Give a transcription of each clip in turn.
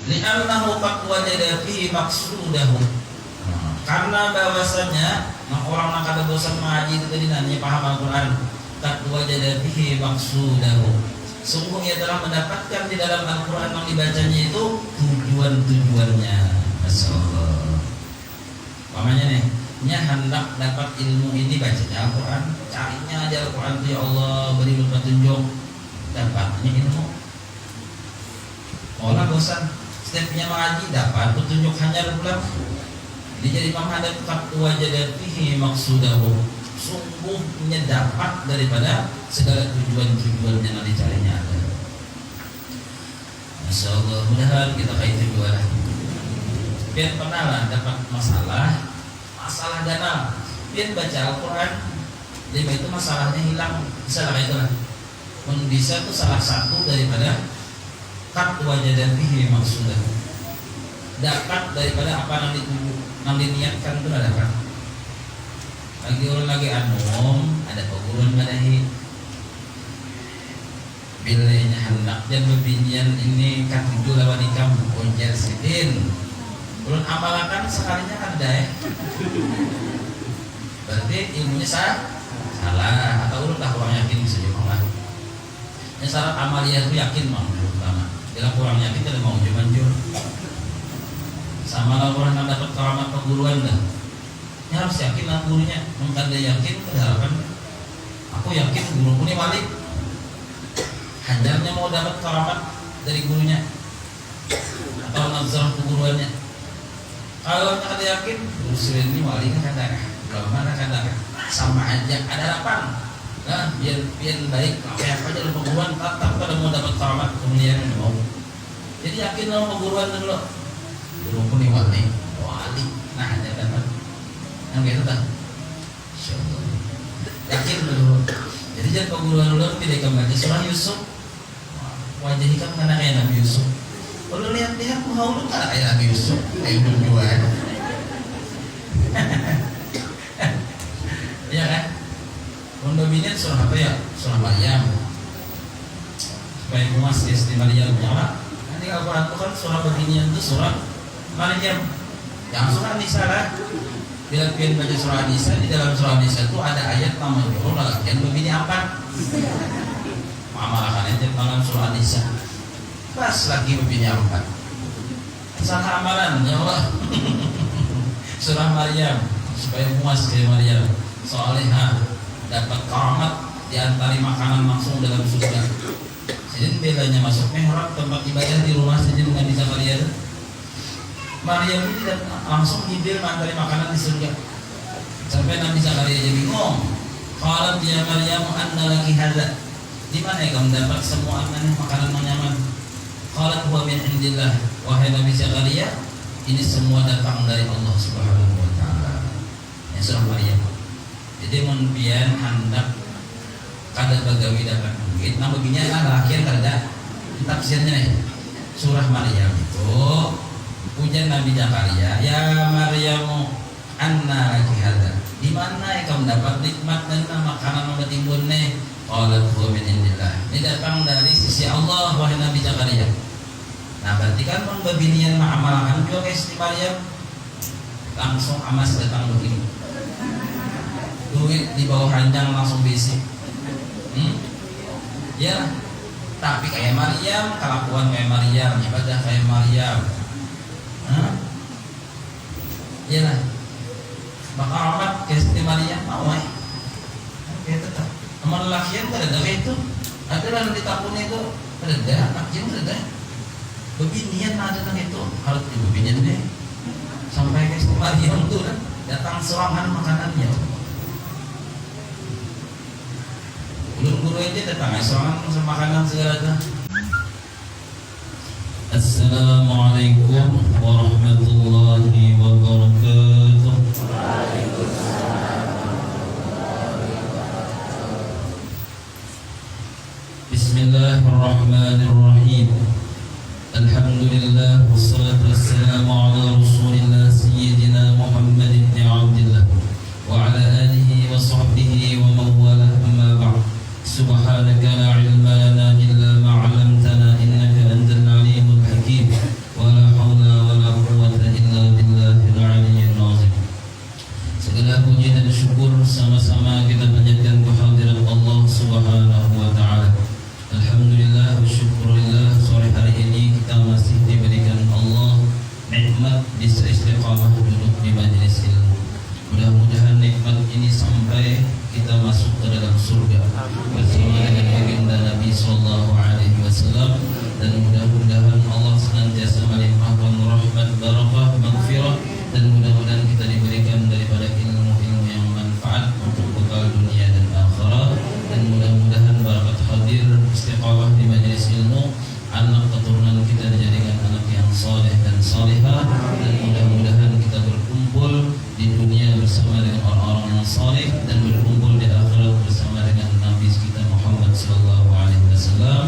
li'annahu qad wajada fihi maqsudahu. Karena bahwasanya orang yang kada bosan mengaji itu tadi nanya paham Al-Quran, qad wajada fihi maqsudahu, sungguh ia telah mendapatkan di dalam Al-Quran yang dibacanya itu tujuan-tujuannya. Masya Allah. Pamannya nih, nya hendak dapat ilmu ini bacanya Al-Quran, carinya aja Al-Quran itu ya Allah, beri petunjuk, dapatnya ilmu. Orang bosan, setiapnya mengaji dapat petunjuk hanya pulang. Jadi Imam Hadad qad wajada fihi maqsudahu, sungguhnya dapat daripada segala tujuan-tujuan yang dicarinya ada. Masya Allah, mudah-mudahan kita kayak tujuan. Biar pernah lah dapat masalah ganal, biar baca Al-Quran, lima itu masalahnya hilang, bisa lah itu lah. Pun bisa itu salah satu daripada qad wajada fihi maqsudahu, dapat daripada apa yang dituju, yang diniatkan itu dapat. Lagi orang lagi anom, ada perguruan madahi, bilanya hendak dan bebinian ini katujuh lawan ikam konjer sidin. Ulun amalakan sekalinya ada ya. Berarti ilmunya salah atau ulun tak kurang yakin bisa juga. Yang syarat amaliyah itu yakin mau pertama. Bila kurang yakin tidak mau manjur. Sama lah orang yang dapat keramat perguruan dah. Ini harus yakin lah gurunya. Mungkin dia yakin berharapan. Aku yakin guruku ini wali. Hajarnya mau dapat keramat dari gurunya atau nazar keguruannya. Kalau kita yakin guru ini wali kan kadang, kalau mana kadang sama aja ada harapan. Nah, biar baik kayak apa aja perguruan tetap pada mau dapat keramat kemuliaan mau. Jadi yakin lah perguruan dulu. Guru pun ini wali, nah ada dapat. Yang gitu tak? Insyaallah. Yakin dulu. Jadi jangan perguruan dulu tidak kembali surah Yusuf. Wajah kan karena kayak Nabi Yusuf. Kalau lihat-lihat mau lu kan kayak Nabi Yusuf, kayak berjuang. Iya kan? Kondominian surah apa ya? Surah Maryam. Supaya puas di Maryam nyala. Nanti Al-Quran itu kan surah beginian itu surah Maryam. Yang surah Nisa lah. Bila kalian baca surah Nisa, di dalam surah Nisa itu ada ayat namanya Allah. Yang begini apa? Amalkan itu dalam surah Nisa. Pas lagi begini apa? Salah amalan ya Allah. Surah Maryam supaya puas dari Maryam. Soalnya dapat keramat diantari makanan langsung dalam surga. Jadi bedanya masuk mihrab tempat ibadah di rumah saja dengan bisa Maryam. Maryam ini langsung hidir antari makanan di surga. Sampai Nabi Zakaria jadi bingung. Qalat ya Maryam anna laki hadza. Di mana ya kamu dapat semua makanan yang nyaman? Qalat huwa min indillah. Wahai Nabi Zakaria, ini semua datang dari Allah Subhanahu wa taala. Ya surah Maryam. Jadi mun pian hendak kada bagawi dapat duit, nah begini lah akhir kada tafsirnya nih. Surah Maryam itu ujian Nabi Zakaria, ya Maryamu anna laki hadza. Di mana ya kamu dapat nikmat dan makanan yang timbun nih? Qalat huwa min indillah. Ini datang dari sisi Allah wahai Nabi Zakaria. Nah berarti kan pembinian ma'amalkan juga guys di Maryam. Langsung amas datang begini. Duit di bawah ranjang langsung basic. Ya. Tapi kayak Maryam, kelakuan kayak Maryam, ibadah kayak Maryam. Iya lah. Bakal amat kayak di Maryam mau kayak tetap. Amal lakian ada itu. Ada yang ditapun itu ada anak jin ada. Bebinian ada kan itu harus dibebinian deh sampai ke Maryam tuh kan datang serangan makanannya. Guru-guru aja datang serangan makanan segala. Assalamualaikum warahmatullahi wabarakatuh. Bismillahirrahmanirrahim. Alhamdulillah wassalatu wassalamu ala Rasulillah sayyidina Muhammad ibn Abdullah wa ala alihi wa sahbihi wa man wala amma ba'd. Subhanaka la ilma lana illa ma 'allamtana innaka antal alimul hakim wa la istiqamah duduk di majelis ilmu. Mudah-mudahan nikmat ini sampai kita masuk ke dalam surga bersama dengan baginda Nabi Sallallahu Alaihi Wasallam, dan mudah-mudahan Allah senantiasa melimpahkan rahmat, barakah, maghfirah, dan mudah-mudahan kita diberikan daripada ilmu-ilmu yang manfaat untuk bekal dunia dan akhirat, dan mudah-mudahan barakat hadir istiqamah di majelis ilmu, anak keturunan kita dijadikan anak yang saleh dan salihah, dan mudah-mudahan kita berkumpul di dunia bersama dengan orang-orang yang saleh dan berkumpul di akhirat bersama dengan Nabi kita Muhammad sallallahu alaihi wasallam.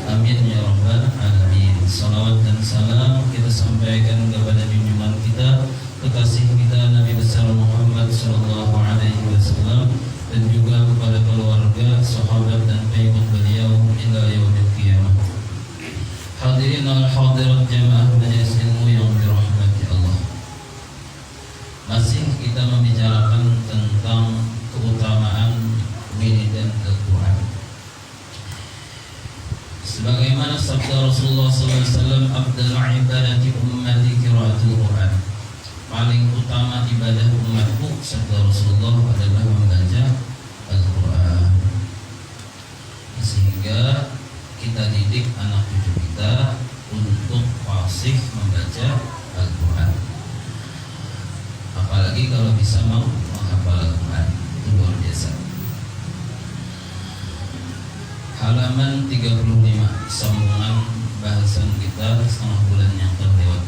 Amin ya rabbal alamin. Salawat dan salam kita sampaikan kepada junjungan kita, kekasih kita Nabi besar Muhammad sallallahu alaihi wasallam, dan juga kepada keluarga, sahabat dan pengikut beliau hingga yaumil qiyamah. Hadirin al hadirat jamaah majelis ilmu yang dirahmati Allah. Masih kita membicarakan tentang keutamaan wiridan Al-Quran. Sebagaimana sabda Rasulullah SAW, "Afdalu ibadati ummati qiraatul Quran." Paling utama ibadah umatku, sabda Rasulullah, adalah membaca Al-Quran. Sehingga kita didik anak cucu kita untuk fasih membaca Al-Quran. Apalagi kalau bisa mau menghafal Al-Quran, itu luar biasa. Halaman 35, sambungan bahasan kita setengah bulan yang terlewat.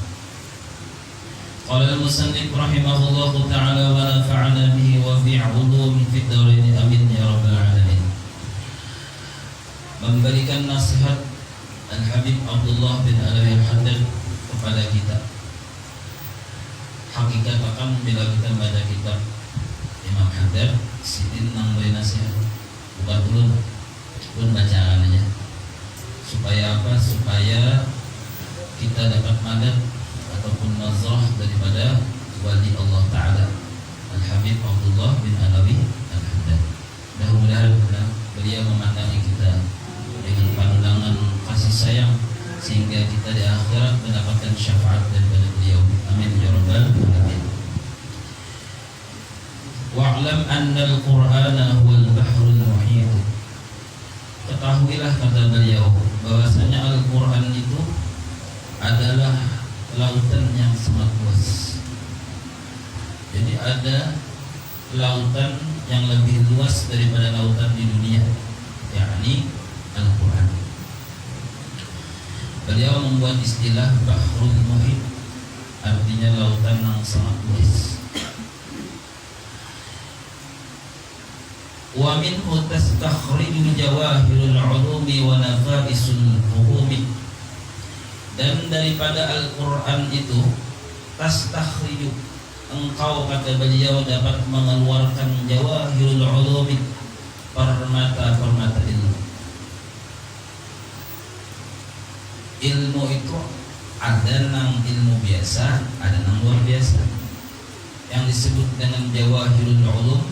Qala al-musannif rahimahullahu ta'ala wa nafa'ana bihi wa bi'ulumi fid dharain, amin ya rabbal alamin. Memberikan nasihat Al-Habib Abdullah bin Alawi Al-Haddad kepada kita. Hakikat akan bila kita baca kitab Imam Haddad, sidin nang beri nasihat, bukan pun bacaan aja. Supaya apa? Supaya kita dapat madad ataupun nazrah daripada wali Allah Ta'ala Al-Habib Abdullah bin Alawi Al-Haddad. Mudah-mudahan beliau memandangi kita dengan pandangan kasih sayang, sehingga kita di akhirat mendapatkan syafaat daripada beliau. Amin ya rabbal alamin. Wa'lam anna al-Qur'ana huwal bahrul muhit. Ketahuilah, kata beliau, bahwasanya Al-Quran itu adalah lautan yang sangat luas. Jadi ada lautan yang lebih luas daripada lautan di dunia, yakni Al-Quran. Beliau membuat istilah Bahrul Muhit, artinya lautan yang sangat luas. Wa minhu tastakhriju jawahirul ulumi wa nafa'isul fuhumi. Dan daripada Al-Quran itu, tastakhriju, engkau, kata beliau, dapat mengeluarkan jawahirul ulumi, permata-permata ilmu. Ilmu itu ada nang ilmu biasa, ada nang luar biasa. Yang disebut dengan jawahirul ulum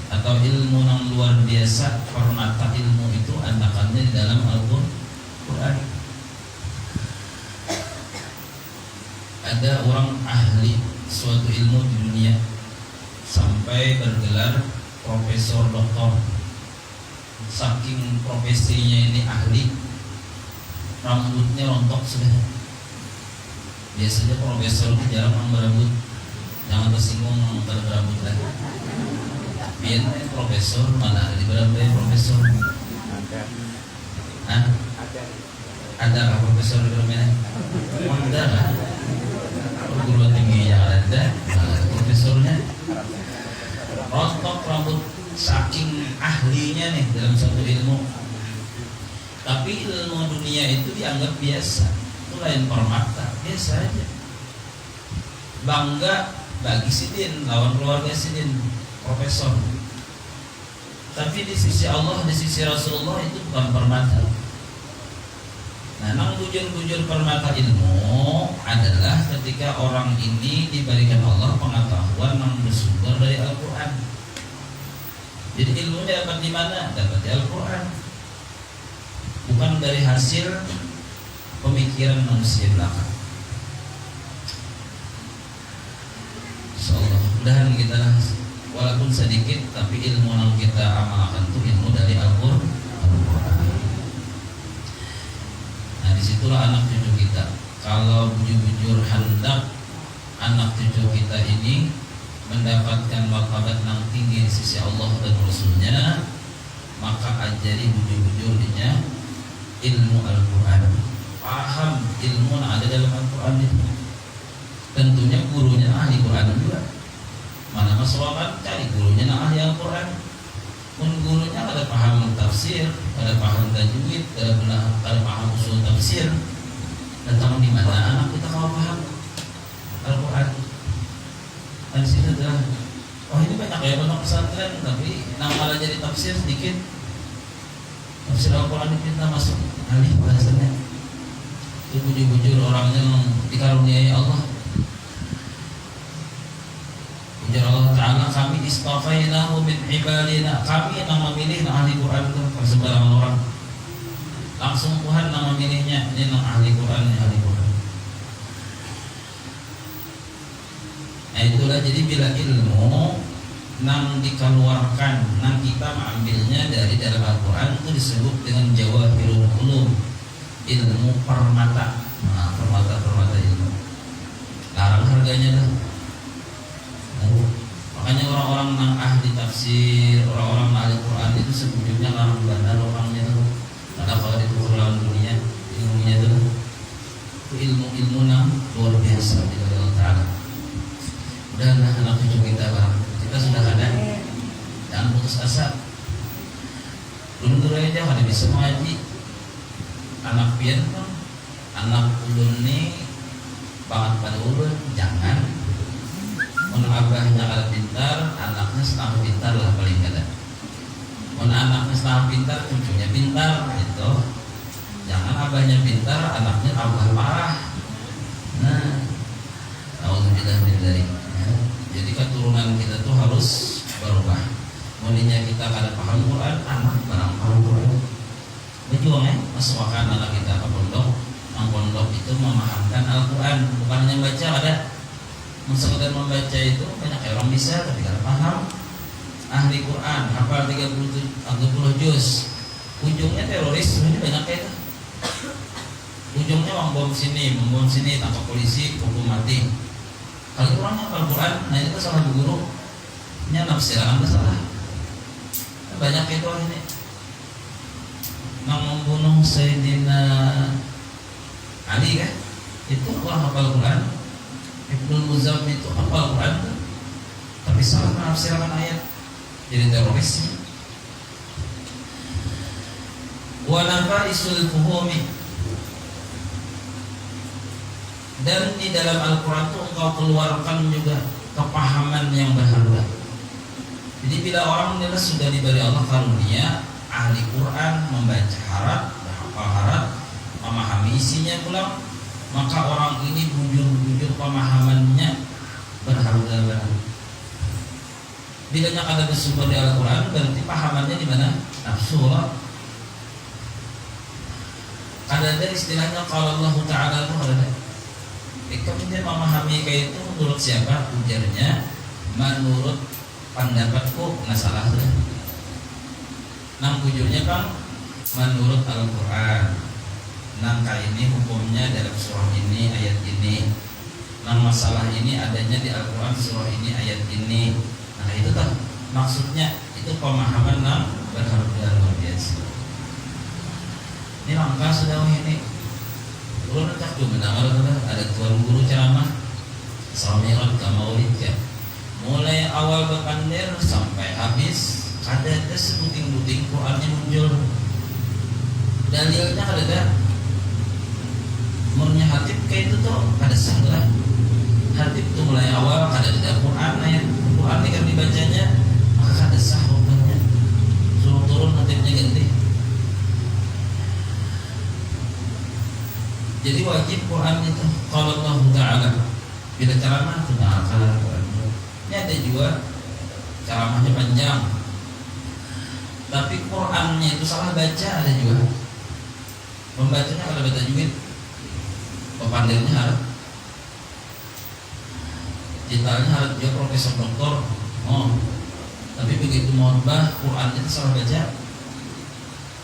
atau ilmu nang luar biasa, permata ilmu itu anakannya di dalam Al-Quran. Ada orang ahli suatu ilmu di dunia sampai bergelar profesor, doktor. Saking profesinya ini ahli, rambutnya rontok sudah. Biasanya profesor itu jarang yang berambut. Jangan tersinggung yang berambut lagi. Biar profesor, mana ada di berambut profesor? Hah? Ada kah profesor di berambut? Ada lah. Perguruan tinggi yang ada, profesornya rontok rambut, saking ahlinya nih dalam satu ilmu. Tapi ilmu dunia itu dianggap biasa, itu lain permata, biasa aja. Bangga bagi sidin, lawan keluarga sidin, profesor. Tapi di sisi Allah, di sisi Rasulullah itu bukan permata. Nah, nang bujur-bujur permata ilmu adalah ketika orang ini diberikan Allah pengetahuan yang bersumber dari Al-Quran. Jadi ilmunya dapat di mana? Dapat di Al-Quran. Bukan dari hasil pemikiran manusia belaka. mudah-mudahan kita walaupun sedikit tapi ilmu yang kita amalkan itu ilmu dari Al-Qur'an. Nah disitulah anak cucu kita, kalau bujur-bujur hendak anak cucu kita ini mendapatkan martabat yang tinggi di sisi Allah dan Rasulnya, maka ajari bujur-bujurnya ilmu Al-Quran, paham ilmu yang ada dalam Al-Quran itu. Tentunya gurunya ahli Quran juga. Mana masalah cari gurunya yang ahli Al-Quran. Pun gurunya ada paham tafsir, ada paham tajwid, ada paham usul tafsir. Dan tahu di mana anak kita kalau paham Al-Quran. Dan situ adalah, oh ini banyak ya pondok pesantren, tapi nama jadi tafsir sedikit. Tafsir Al-Quran kita masuk ahli bahasanya. Itu bujur-bujur orangnya yang dikaruniai Allah. Ujar Allah Ta'ala, kami istafainahu min ibadina, kami yang memilih ahli Quran itu sembarangan orang. Langsung Tuhan yang memilihnya, ini yang ahli Quran, ahli Quran. Nah itulah, jadi bila ilmu nang dikeluarkan, nang kita mengambilnya dari dalam Al-Quran itu disebut dengan jawahirul ulum, ilmu permata. Nah, permata ilmu. Larang harganya dah. Makanya orang-orang yang ahli tafsir, orang-orang ahli Quran itu sebetulnya larang bandar orangnya tuh. Karena kalau itu lawan dunia, ilmunya itu ilmu yang luar biasa di dalam Allah Ta'ala. Dan anak cucu kita barang, kita sudah ada, jangan putus asa. Dulu aja ada bisa ngaji, anak pian kan, anak ulun nih banget pada ulun, jangan. Mun abahnya kalau pintar, anaknya setengah pintar lah paling kada. Mun anaknya setengah pintar, cucunya pintar, itu. Jangan abahnya pintar, anaknya abah parah. Nah, alhamdulillah dari. Jadi keturunan kita tuh harus berubah. Mulanya kita kada paham Quran, anak barang paham Quran. Berjuang ya, masukkan anak kita ke pondok. Yang pondok itu memahamkan Al-Quran, bukan hanya baca ada. Sekedar membaca itu banyak orang bisa tapi tidak paham. Ahli Quran hafal 30 juz, ujungnya teroris. Ini banyak kayak itu. Ujungnya membom sini, tangkap polisi, hukum mati. Kalau orang hafal Quran, nah itu salah guru. Nya nafsiran salah. Banyak itu ini. Nang membunuh Sayyidina Ali kan? Itu orang hafal Quran. Ibnu Muzammil itu hafal Quran, tapi salah menafsirkan ayat, jadi teroris. Wa nafaisul fuhumi, dan di dalam Al-Quran itu engkau keluarkan juga kepahaman yang berharga. Jadi bila orang adalah sudah diberi Allah karunia ahli Quran, membaca harap, menghafal harap, memahami isinya pulang, maka orang ini bujur-bujur pemahamannya berharga banget. Bila ada bersumber di Al-Quran, berarti pahamannya di mana? Nafsullah. Ada istilahnya kalau Allah Ta'ala itu ada. Kemudian memahami kayak itu menurut siapa? Ujarnya menurut pendapatku, nggak salah tuh. Nah bujurnya kan menurut Al-Quran. Nangka ini hukumnya dalam surah ini, ayat ini. Nang masalah ini adanya di Al-Quran, surah ini, ayat ini. Nah itu tuh maksudnya, itu pemahaman yang berharga luar biasa. Ini langkah sudah ini. Guru tak tuh mendengar ada tuan guru ceramah Samirat ke Maulid ya. Mulai awal berkandir sampai habis, ada sebuting-buting Qurannya muncul. Dalilnya ada. Menurutnya hatib kayak itu tuh ada salah. Hatib itu mulai awal ada di Al-Quran, ayat Quran ini kan dibacanya, maka ada sah hukumnya. Suruh turun hatibnya ganti. Jadi wajib Quran itu kalau Allah Ta'ala bila ceramah itu akal Quran. Ini ada juga ceramahnya panjang, tapi Qurannya itu salah baca ada juga. Pembacanya kalau baca tajwid, pepandirnya harus ditanya harus dia profesor doktor, oh, tapi begitu khotbah Quran itu salah baca.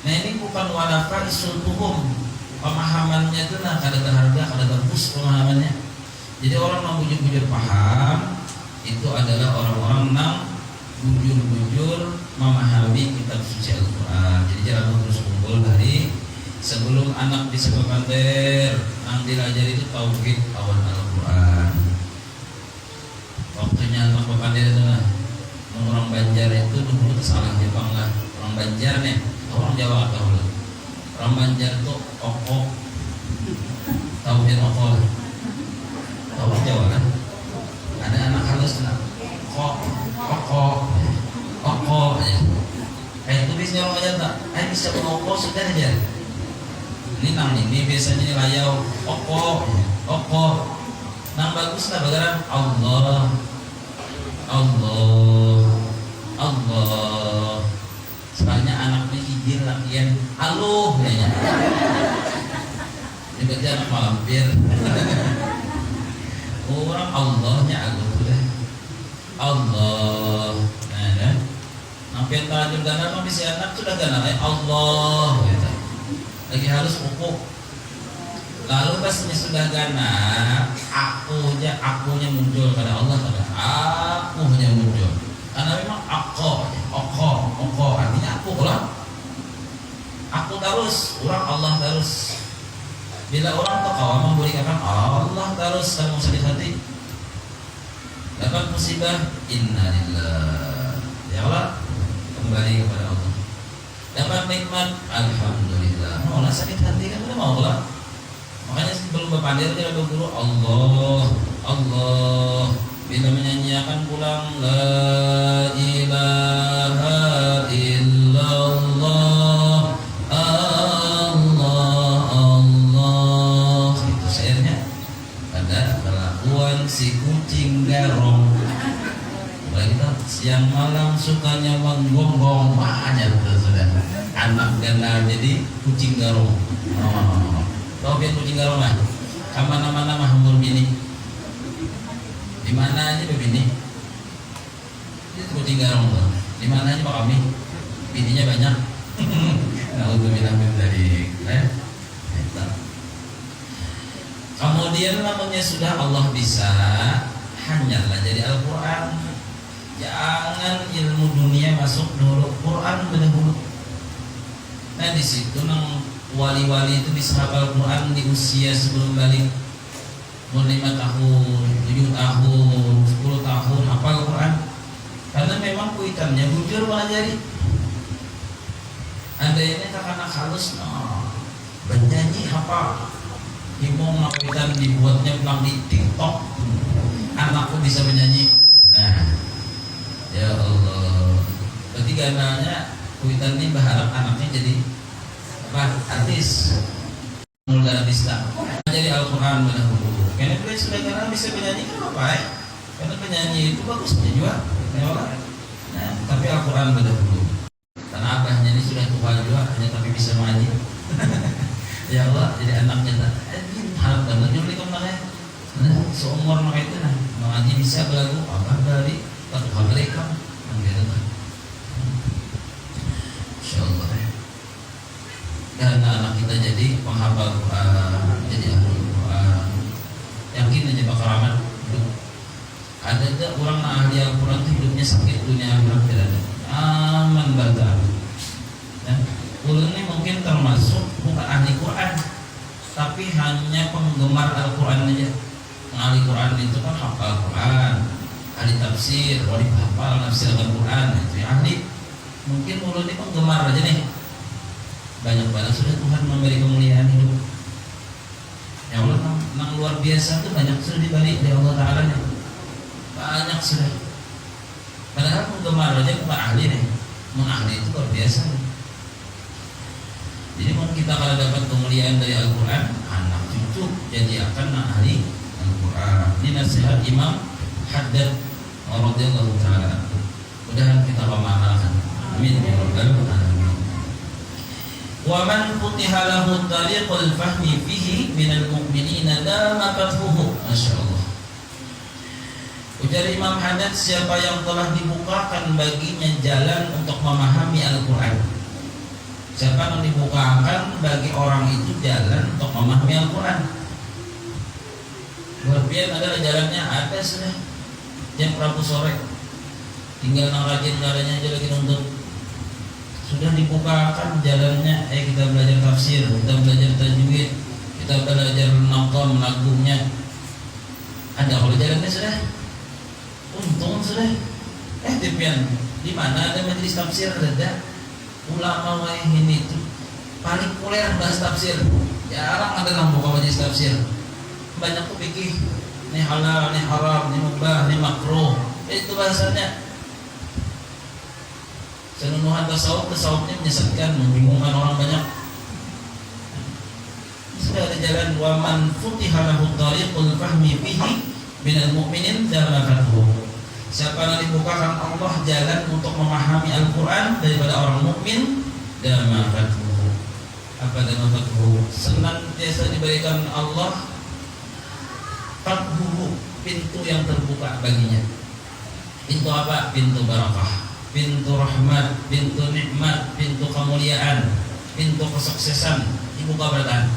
Nah ini bukan walafa isul tuhum, pemahamannya itu nah kada berharga, kada bagus pemahamannya. Jadi orang yang bujur-bujur paham itu adalah orang-orang yang bujur-bujur memahami kitab suci Al-Quran. Jadi jangan terus kumpul dari sebelum anak di sekolah kanter yang diajari itu tauhid awal Al-Quran. Waktunya anak kanter itu lah orang Banjar itu dulu salah Jepang lah. Orang Banjar nih, orang Jawa atau orang Banjar itu okok, tauhid okok. Tahu Jawa kan? Ada anak halus nak okok. Itu bisa orang aja tak? Bisa mengokok sudah aja. Ini nang ini biasanya layau okok. Nang bagus lah bagaimana? Allah. Soalnya anaknya hijir lakian aluh kayaknya. Ini berarti anak malampir. Orang Allahnya aluh deh. Allah. Nah, sampai tajul gana mah bisa anak sudah gana Allah gitu. Lagi harus pupuk. Lalu pasnya sudah gana, akunya muncul pada Allah pada akunya muncul. Karena memang oko artinya aku lah. Aku terus, orang Allah terus. Bila orang terkawa memberikan Allah terus kamu sakit hati. Dapat musibah innalillah. Ya Allah kembali kepada Allah. Dapat nikmat alhamdulillah. Mau lah sakit hati kan udah mau lah. Makanya sebelum berpandir dia berguru Allah. Bila menyanyiakan pulang la ilaha illallah Allah. Itu syairnya. Ada kelakuan si kucing garong. Mulai kita siang malam sukanya menggonggong aja sudah. Anak gana jadi kucing garong. Tahu biar kucing garong lah. Kamana-mana mah umur bini. Di mana aja bini? Itu kucing garong tuh. Di mana aja Pak kami? Bininya banyak. Nah, untuk bilang dari kemudian namanya sudah Allah bisa hanyalah jadi Al-Quran. Jangan ilmu dunia masuk dulu, Quran dahulu. Nah di situ nang wali-wali itu bisa hafal Quran di usia sebelum balik. 5 tahun, 7 tahun, 10 tahun hafal Quran. Karena memang kuitannya bujur melajari. Ada ini anak halus, bernyanyi hafal. Himong kuitan dibuatnya pulang di TikTok. Anakku bisa menyanyi. Nah, ya Allah. Berarti gananya kuitan ini berharap anaknya jadi apa? Artis. Mulai artis lah. Jadi Al-Quran dahulu. Karena dia sudah karena bisa menyanyi kan apa ya? Karena penyanyi itu bagus juga, ya. Nah, tapi Al-Quran dahulu. Karena abahnya ini sudah tua juga, hanya tapi bisa menyanyi. Ya Allah, jadi anaknya tak. Harap banget nyulik kemana? Nah, seumur mereka itu nah, mengaji bisa berlagu abah dari tak mereka, gitu kan? Insyaallah. Karena anak kita jadi penghafal Quran, jadi ahli Quran. Yakin aja bakal aman hidup. Ada aja orang ahli Al-Quran itu hidupnya sakit dunia akhirat tidak ada. Aman banget. Ya. Ulun ini mungkin termasuk bukan ahli Quran, tapi hanya penggemar Al-Quran aja. Ahli Quran itu kan hafal Quran, ahli tafsir, wali hafal nafsir Al-Quran itu ya ahli. Mungkin ulun ini penggemar aja nih. Banyak sudah Tuhan memberi kemuliaan hidup. Ya Allah, nang luar biasa tuh banyak sudah dibalik dari Allah Ta'ala nih. Banyak sudah. Padahal penggemar aja bukan ahli nih. Ahli itu luar biasa nih. Jadi mau kita kalau dapat kemuliaan dari Al-Quran, anak cucu jadi akan ahli Al-Quran. Ini nasihat Imam Haddad radhiyallahu ta'ala. Mudah-mudahan kita mengamalkan. Amin ya rabbal alamin. Wa man futiha lahu tariqul fahmi fihi minal mu'minina dama fathuhu. Masyaallah. Jadi Imam Haddad, siapa yang telah dibukakan baginya jalan untuk memahami Al-Quran. Siapa yang dibukakan bagi orang itu jalan untuk memahami Al-Quran. Berbian adalah jalannya ada sudah. Jam Rabu sore, tinggal nang rajin caranya aja lagi nuntut. Sudah dibukakan jalannya. Kita belajar tafsir, kita belajar tajwid, kita belajar naqam lagumnya. Ada kalau jalannya sudah. Untung sudah. Tipian di mana ada majelis tafsir ada ulama wah ini tuh paling populer bahas tafsir. Jarang ada yang buka majelis tafsir. Banyak tuh pikir ini halal, ini haram, ini mubah, ini makruh. Itu bahasanya. Senunuhan tasawufnya menyesatkan, membingungkan orang banyak. Sudah ada jalan waman futihalahu tariqul fahmi fihi minal mu'minin damafathu. Siapa yang dibukakan Allah jalan untuk memahami Al-Quran daripada orang mukmin, damafathu. Apa damafathu? Senantiasa diberikan Allah fathuhu, pintu yang terbuka baginya. Pintu apa? Pintu barakah, pintu rahmat, pintu nikmat, pintu kemuliaan, pintu kesuksesan dibuka berkah.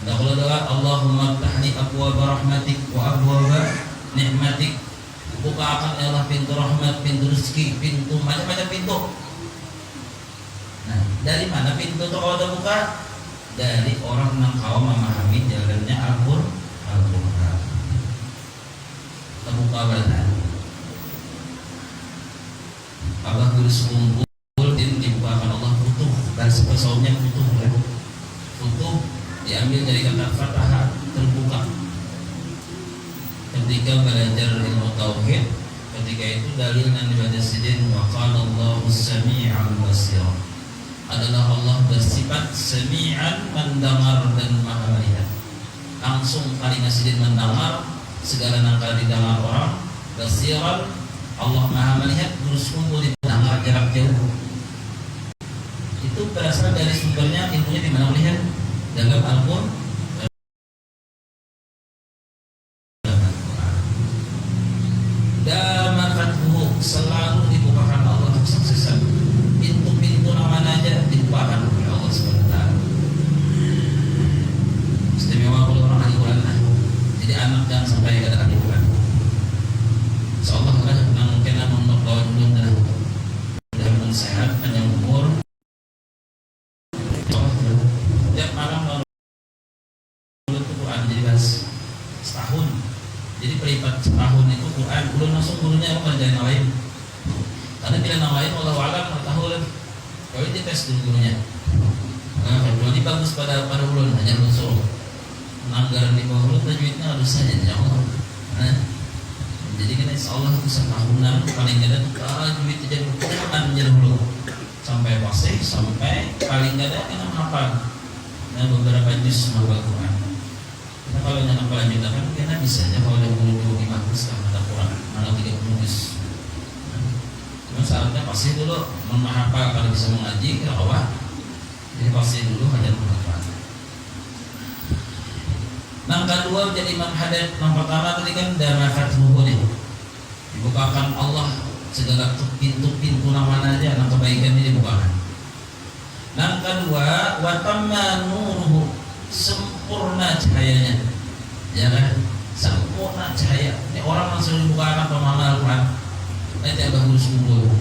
Ada kalau doa Allahumma ftahli abwaaba rahmatik wa abwaaba nikmatik. Bukakan ya Allah pintu rahmat, pintu rezeki, pintu macam-macam pintu. Nah, dari mana pintu itu kalau terbuka? Dari orang yang kau memahami jalannya Al-Quran. Terbuka berkah. Allah berkumpul dibukakan Allah futuh. Dan sepesaunya futuh kan? Futuh diambil dari kata fathah, terbuka. Ketika belajar ilmu tauhid, ketika itu dalil yang dibaca sidin wa qala Allahu sami'an basir. Adalah Allah bersifat sami'an, mendengar dan maha melihat. Langsung kali sidin mendengar segala nangka didengar orang, basiran Allah maha melihat, terus kumpul didengar jarak jauh. Itu berasal dari sumbernya, ilmunya di mana melihat dalam Al-Quran. Damafathu, selalu dibukakan Allah kesuksesan. Pintu-pintu mana aja dibukakan oleh Allah SWT. Istimewa kalau orang ahli Quran lah. Jadi anak jangan sampai ada ahli Quran. Insyaallah lah nang kena membawa dulu dan sehat, panjang umur. Tiap malam Quran jadi bahas setahun. Jadi peripat setahun itu Quran belum langsung gurunya apa kerjaan yang lain. Karena bila yang lain Allah alam tahun kalau dia tes dulu gurunya. Kecuali bagus pada ulun hanya usul anggaran di bawah ulun tajwidnya harus saja Allah. Jadi kan insyaallah itu setahunan paling tidak tajwid jadi Quran dulu sampai fasih sampai paling tidak kena hafal. Nah beberapa juz menghafal Quran. Nah, kalau yang apa lanjut kan kita bisa aja kalau ada guru di bagus kan ada Quran mana 30 juz. Cuma saatnya pasti dulu menghafal kalau bisa mengaji ke awal. Jadi pasti dulu hanya menghafal. Yang kedua jadi Imam Haddad. Yang pertama tadi kan damafathu nih. Dibukakan Allah segala pintu-pintu mana aja yang kebaikan ini dibukakan. Yang kedua wa tamma nuruhu, sempurna cahayanya. Ya kan? Sempurna cahaya. Ini orang yang sudah dibukakan pemahaman Al-Quran. Nanti agak kumpul.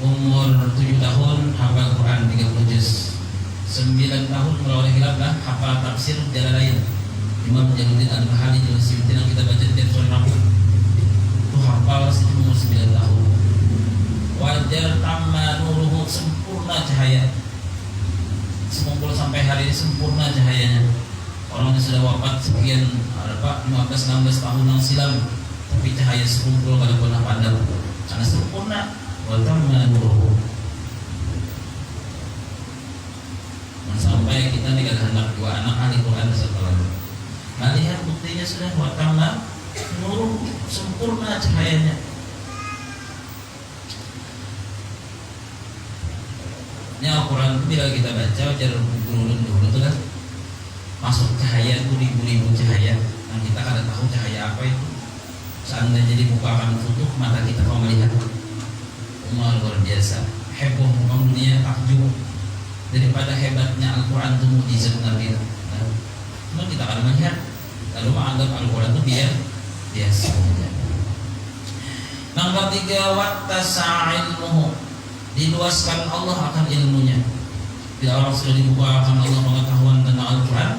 Umur 7 tahun hafal Quran 30 juz. 9 tahun melawan hilaf lah hafal tafsir jalan lain. Imam Jalaluddin Al-Bahani Al-Suyuti yang kita baca di tiap sore Rabu. Itu hafal sejak umur 9 tahun. Wajar tamma nuruhu, sempurna cahaya. Sekumpul sampai hari ini sempurna cahayanya. Orang yang sudah wafat sekian 15-16 tahun yang silam, tapi cahaya sekumpul kada pernah padam karena sempurna. Wa tamma nuruhu. Sampai kita nih hendak 2 anak ahli Quran setelah nah lihat buktinya sudah wa tamma nuruhu, sempurna cahayanya. Ini Al-Quran itu bila kita baca cara dulu itu kan masuk cahaya itu ribu-ribu cahaya yang kita kada tahu cahaya apa itu. Seandainya dibukakan futuh mata kita kau melihat, luar biasa, heboh muka dunia takjub daripada hebatnya Al-Quran itu mukjizat Nabi. Cuma kita akan melihat lalu menganggap Al-Quran itu biasa. Nomor 3, wattasa'a ilmuhu, diluaskan Allah akan ilmunya. Bila orang sudah dibukakan Allah pengetahuan tentang Al-Quran,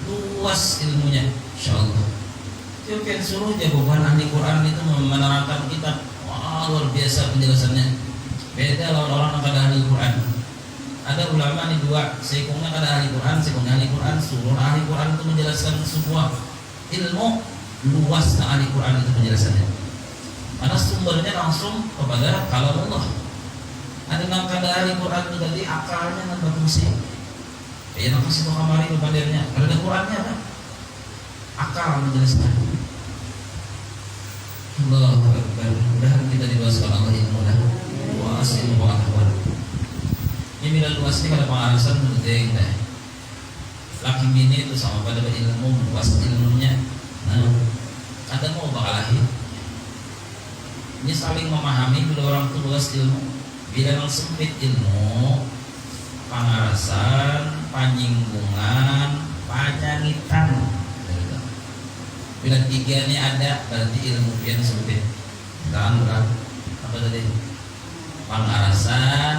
luas ilmunya, insyaallah. Itu kan suruh jagoan ahli Quran itu menerangkan kitab, wah luar biasa penjelasannya. Beda lawan orang yang kada ahli Quran. Ada ulama nih dua, seikungnya kada ahli Quran, seikungnya ahli Quran. Suruh ahli Quran itu menjelaskan sebuah ilmu, luas nah ahli Quran itu penjelasannya. Karena sumbernya langsung kepada kalam Allah. Ada yang kada ahli Quran itu tadi akalnya nggak berfungsi. Ya nak kasih tahu kamari kepadanya. Kalau ada Qurannya apa? Akal menjelaskan. Allahu Akbar. Mudah-mudahan kita dibahaskan Allah ilmu dah. Luas ilmu pengetahuan. Ini bila luas ini kada pengarasan penting dah. Laki bini itu sama pada berilmu, luas ilmunya. Nah, ada mau bakal lahir. Ini saling memahami bila orang itu luas ilmu. Bila yang sempit ilmu, pangarasan, panyinggungan, panyangitan. Bila tiga ini ada, berarti ilmu yang sempit. Tangan berat. Apa tadi? Pangarasan,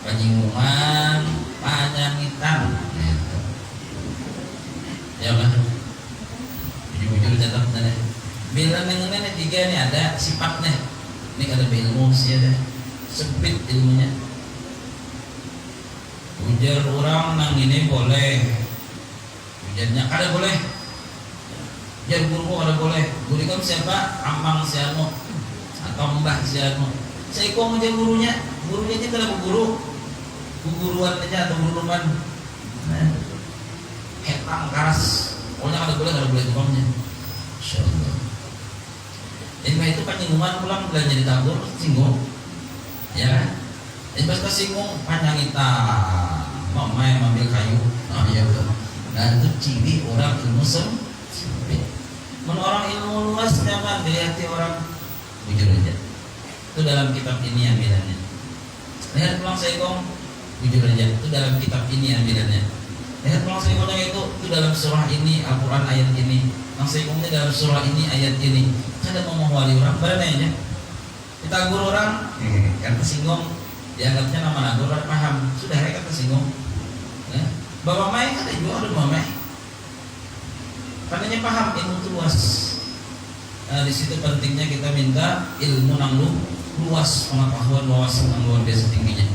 panyinggungan, panyangitan. Gitu. Ya kan? Jujur catat tadi. Bila mengenai tiga ini ada sifatnya. Ini kada ilmu sih ada. Sempit ilmunya. Ujar orang nang ini boleh, ujarnya kada boleh. Ujar guru kada boleh. Guru kamu siapa? Amang si anu atau mbah si anu. Saya kok ujar gurunya ini kada guru, guruan aja atau guruan. Nah, hetang keras. Pokoknya kada boleh tukangnya. Insyaallah. Ilmu itu penyinggungan pulang belanja ditabur singgung. Ya, pas singgung panjangita, mama yang ambil kayu, ya betul. Dan itu ciri orang ilmu sempit. Menurut orang ilmu luas nyaman dilihat orang bujur aja. Itu dalam kitab ini ambilannya. Lihat pulang seikong bujur aja. Itu dalam kitab ini ambilannya. Lihat pulang seikongnya itu dalam surah ini Al-Quran ayat ini. Pulang seikongnya dalam surah ini ayat ini. Kada mau mewali orang berananya. Kita guru orang, kan tersinggung, dianggapnya nama nagur orang paham, sudah mereka tersinggung. Ya. Bapak Mai kan juga ada Bapak Mai, katanya paham ilmu itu luas. Nah, di situ pentingnya kita minta ilmu nang luas, pengetahuan wawasan yang luar biasa tingginya.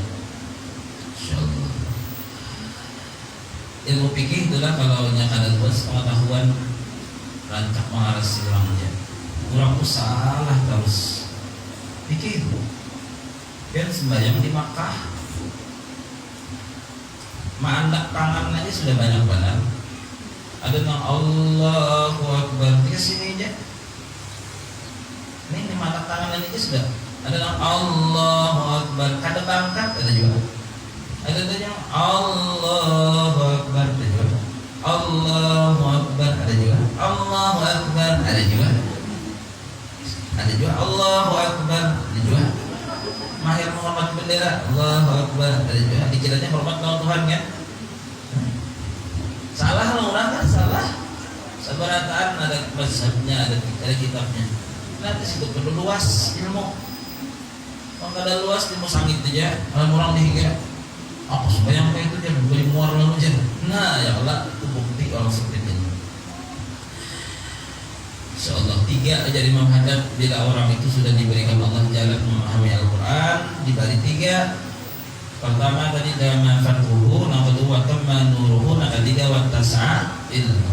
Insyaallah. Ilmu fikih itulah kalau kada luas pengetahuan rancak mengarasi orang aja. Orang tuh salah terus. Pikir dan sembahyang di Makkah mandak tangan aja sudah banyak benar. Ada yang Allahu Akbar di sini aja. Ini mandak tangan aja sudah. Ada yang Allahu Akbar kada bangkat ada juga. Ada yang Allahu Akbar ada juga. Allahu Akbar ada juga. Allahu Akbar ada juga. Ada juga Allahu Akbar, ada juga mahir menghormat bendera, Allahu Akbar, ada juga dikiranya hormat lawan Tuhan kan? Salah loh orang kan salah. Sabarataan ada mazhabnya, ada kitabnya. Nanti situ perlu luas ilmu. Kalau kada luas ilmu sangit aja, orang dihingga. Apa sembahyang kayak itu dia beli muar lalu aja. Nah ya Allah itu bukti orang seperti ini. InsyaAllah 3 ajar Imam Hadad. Bila orang itu sudah diberikan Allah jalan memahami Al-Quran, dibagi 3. Pertama tadi dama fatuhu, yang kedua tamma nuruhu, yang ketiga wattasa'a ilmu.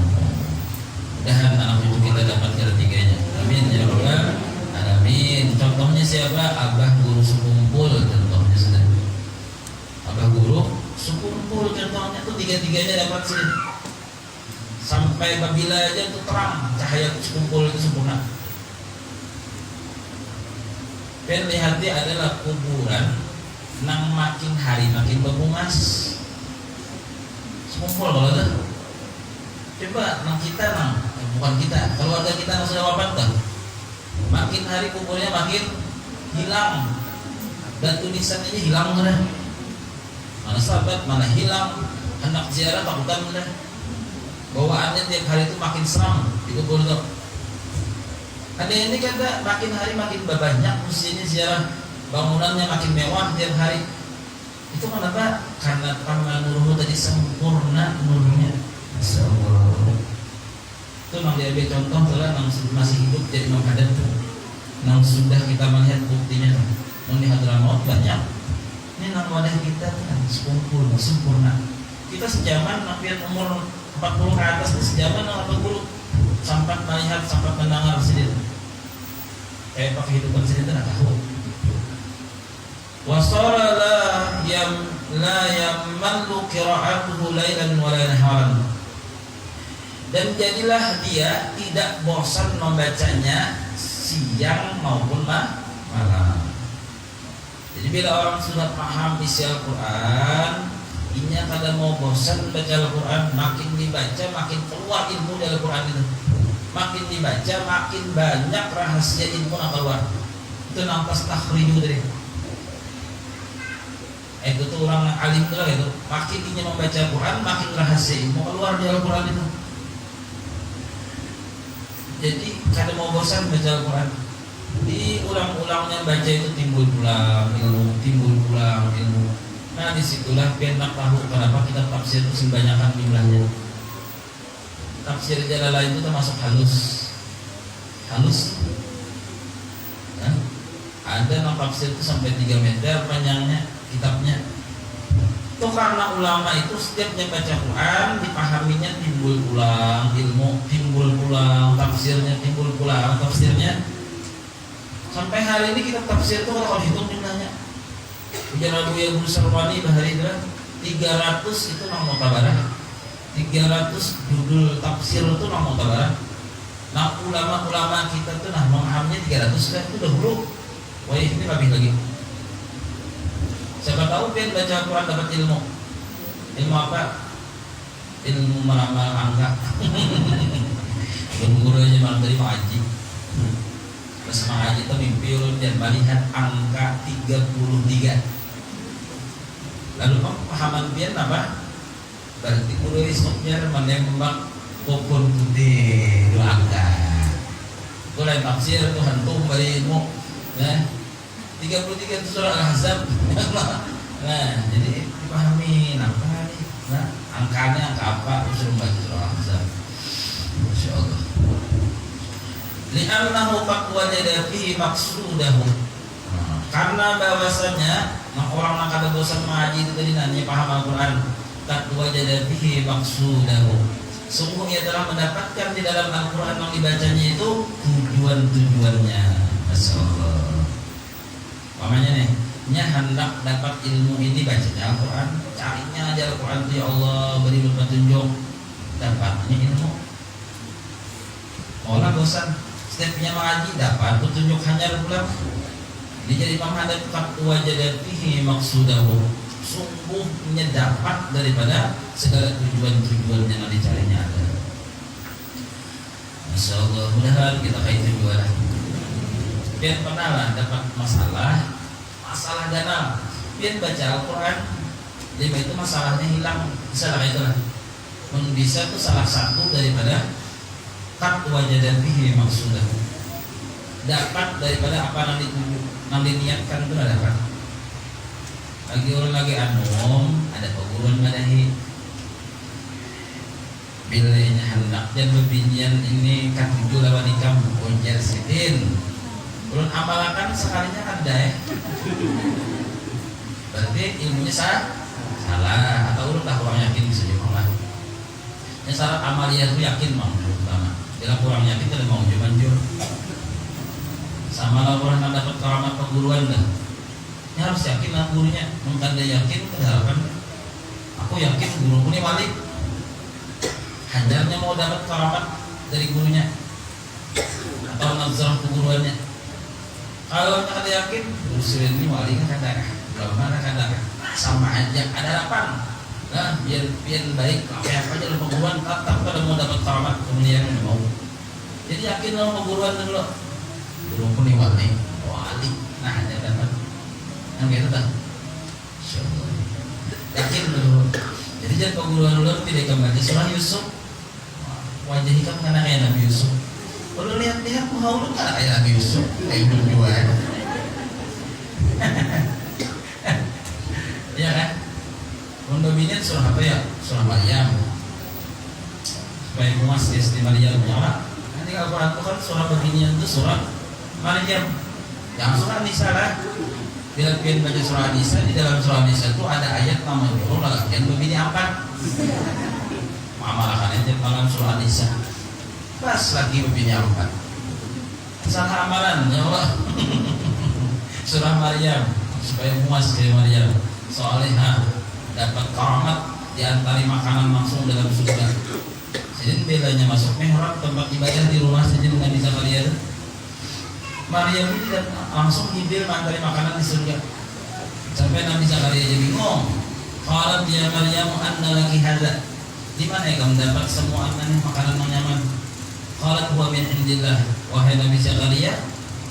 Mudahan anak cucu kita dapat ketiganya. Amin ya rabbal alamin. Contohnya siapa? Abah guru sekumpul, contohnya sudah. Abah guru sekumpul, contohnya tuh 3-3-nya dapat sih. Sampai babila aja itu terang, cahaya kumpul itu sempurna. Dan lihati adalah kuburan nang makin hari makin berbungas. Sekumpul kalau ada. Coba nang kita bukan kita, keluarga kita nang sudah wafat kan? makin hari kuburnya makin hilang, dan tulisannya hilang sudah. Mana sahabat, mana hilang, hendak ziarah takutan sudah. Bawaannya tiap hari itu makin seram di kubur itu. Ada ini kata makin hari makin banyak mestinya ziarah, bangunannya makin mewah tiap hari. Itu kenapa? Karena pamanuruh tadi sempurna nurnya. Masyaallah. Itu memang diambil contoh setelah masih hidup jadi Imam Haddad itu. Yang sudah kita melihat buktinya tuh. Yang di Hadramaut banyak. Ini nang wadah kita kan sempurna. Kita sejaman hampir umur 40 ke atas itu sejaman 80 sampai melihat sampai mendengar sendiri. Kayak pakai kehidupan sendiri tidak tahu. Wasara la yamallu qira'atuhu lailan wa la naharan. Dan jadilah dia tidak bosan membacanya siang maupun malam. Jadi bila orang sudah paham isi Al-Quran, inya kada mau bosan baca Al-Quran, makin dibaca makin keluar ilmu dari Al-Quran itu. Makin dibaca makin banyak rahasia ilmu yang keluar. Itu nampak takhriju dari. Itu tuh orang alim itu lah itu. Makin inya membaca Al-Quran, makin rahasia ilmu keluar di Al-Quran itu. Jadi kada mau bosan baca Al-Quran. Diulang-ulangnya baca itu timbul pulang ilmu. Nah disitulah enak tahu kenapa kita tafsir itu sebanyakan jumlahnya. Tafsir Jalalain itu termasuk halus. Nah, ada yang tafsir itu sampai 3 meter panjangnya kitabnya. Itu karena ulama itu setiap baca Quran dipahaminya timbul pulang ilmu, timbul pulang tafsirnya, sampai hari ini kita tafsir itu kalau hitung jumlahnya Ujian Abu Sarwani bahari itu 300 itu nang mutabarah, 300 judul tafsir itu nang mutabarah. Nah ulama-ulama kita tuh memahamnya 300 kan itu dahulu. Wah ini lebih lagi. Siapa tahu dia baca Quran dapat ilmu apa? Ilmu meramal angka. Guru aja malam tadi mengaji. Pas mengaji itu mimpi ulun dan melihat angka 33. Lalu pemahaman dia apa? Berarti guru isoknya menembak popon putih 2 angka. Itu lain tafsir itu hantum bari ilmu. Nah 33 itu surah Al-Ahzab. Nah, jadi dipahami apa nih? Nah, angkanya angka apa? Usul baca surah Al-Ahzab. Masyaallah. Li'annahu qad wajada fihi maqsudahu. Karena bahwasanya orang yang kada bosan mengaji itu tadi nanya paham Al-Qur'an, qad wajada fihi maqsudahu. Sungguh ia telah mendapatkan di dalam Al-Qur'an yang dibacanya itu tujuan-tujuannya. Masyaallah. Pamanya nih, hendak dapat ilmu ini bacanya Al-Quran, carinya aja Al-Quran itu ya Allah beri petunjuk, dapatnya ilmu. Orang bosan, setiapnya mengaji dapat petunjuk hanya pulang. Dia jadi Imam Haddad qad wajada fihi maqsudahu. Sungguhnya dapat daripada segala tujuan-tujuan yang dicarinya ada. Masyaallah, mudah-mudahan kita kayak tujuan. Biar pernah lah dapat masalah dana, biar baca Al-Quran, jadi itu masalahnya hilang, bisa lah itu lah. Bisa itu salah satu daripada qad wajada fihi maqsudah. Dapat daripada apa yang diniatkan itu dapat. Lagi orang lagi ada perguruan madahi. Bilanya hendak dan bebinian ini katujuh lawan ikam konjer sidin. Belum amalakan sekalinya ada ya. Berarti ilmunya salah atau udah kurang yakin bisa dimakan. Yang syarat amaliyah itu yakin mau pertama. Bila kurang yakin tidak mau manjur. Sama lah orang yang dapat keramat perguruan dah. Ini harus yakin lah gurunya. Mungkin dia yakin kedalaman. Aku yakin guruku ini wali. Hajarnya mau dapat keramat dari gurunya atau nazarah keguruannya. Kalau tak ada yakin, usul ini wali kan kadang, belum mana kadang, sama aja ada harapan. Nah, biar baik, kayak apa aja lo perguruan, tetap pada mau dapat keramat kemudian mau. Jadi yakin lo perguruan dulu. belum pun wali nah hanya dapat kan gitu tak insyaallah yakin dulu jadi jangan pengulur-ulur tidak kembali surah Yusuf wajah kamu karena kayak Nabi Yusuf kalau lihat-lihat mau lu kan kayak Nabi Yusuf kayak belum jual ya kan mendominasi surah apa ya surah Maryam supaya puas istri Maryam nyala nanti kalau Quran itu kan surah beginian itu surah Maryam yang surah Nisa lah bila kalian baca surah Nisa di dalam surah Nisa itu ada ayat namanya Allah yang begini apa amalakan aja dalam surah Nisa pas lagi begini apa salah amalan ya Allah surah Maryam supaya puas istri Maryam soalnya dapat karamat diantari makanan langsung dalam surga. Jadi bedanya masuk mihrab tempat ibadah di rumah saja dengan Nabi Zakaria. Maryam itu tidak langsung hidir mengantari makanan di surga. Sampai Nabi Zakaria jadi bingung. Qalat ya Maryam anna laki hadza. Di mana ya kamu dapat semua makanan yang nyaman? Qalat huwa min indillah. Wahai Nabi Zakaria,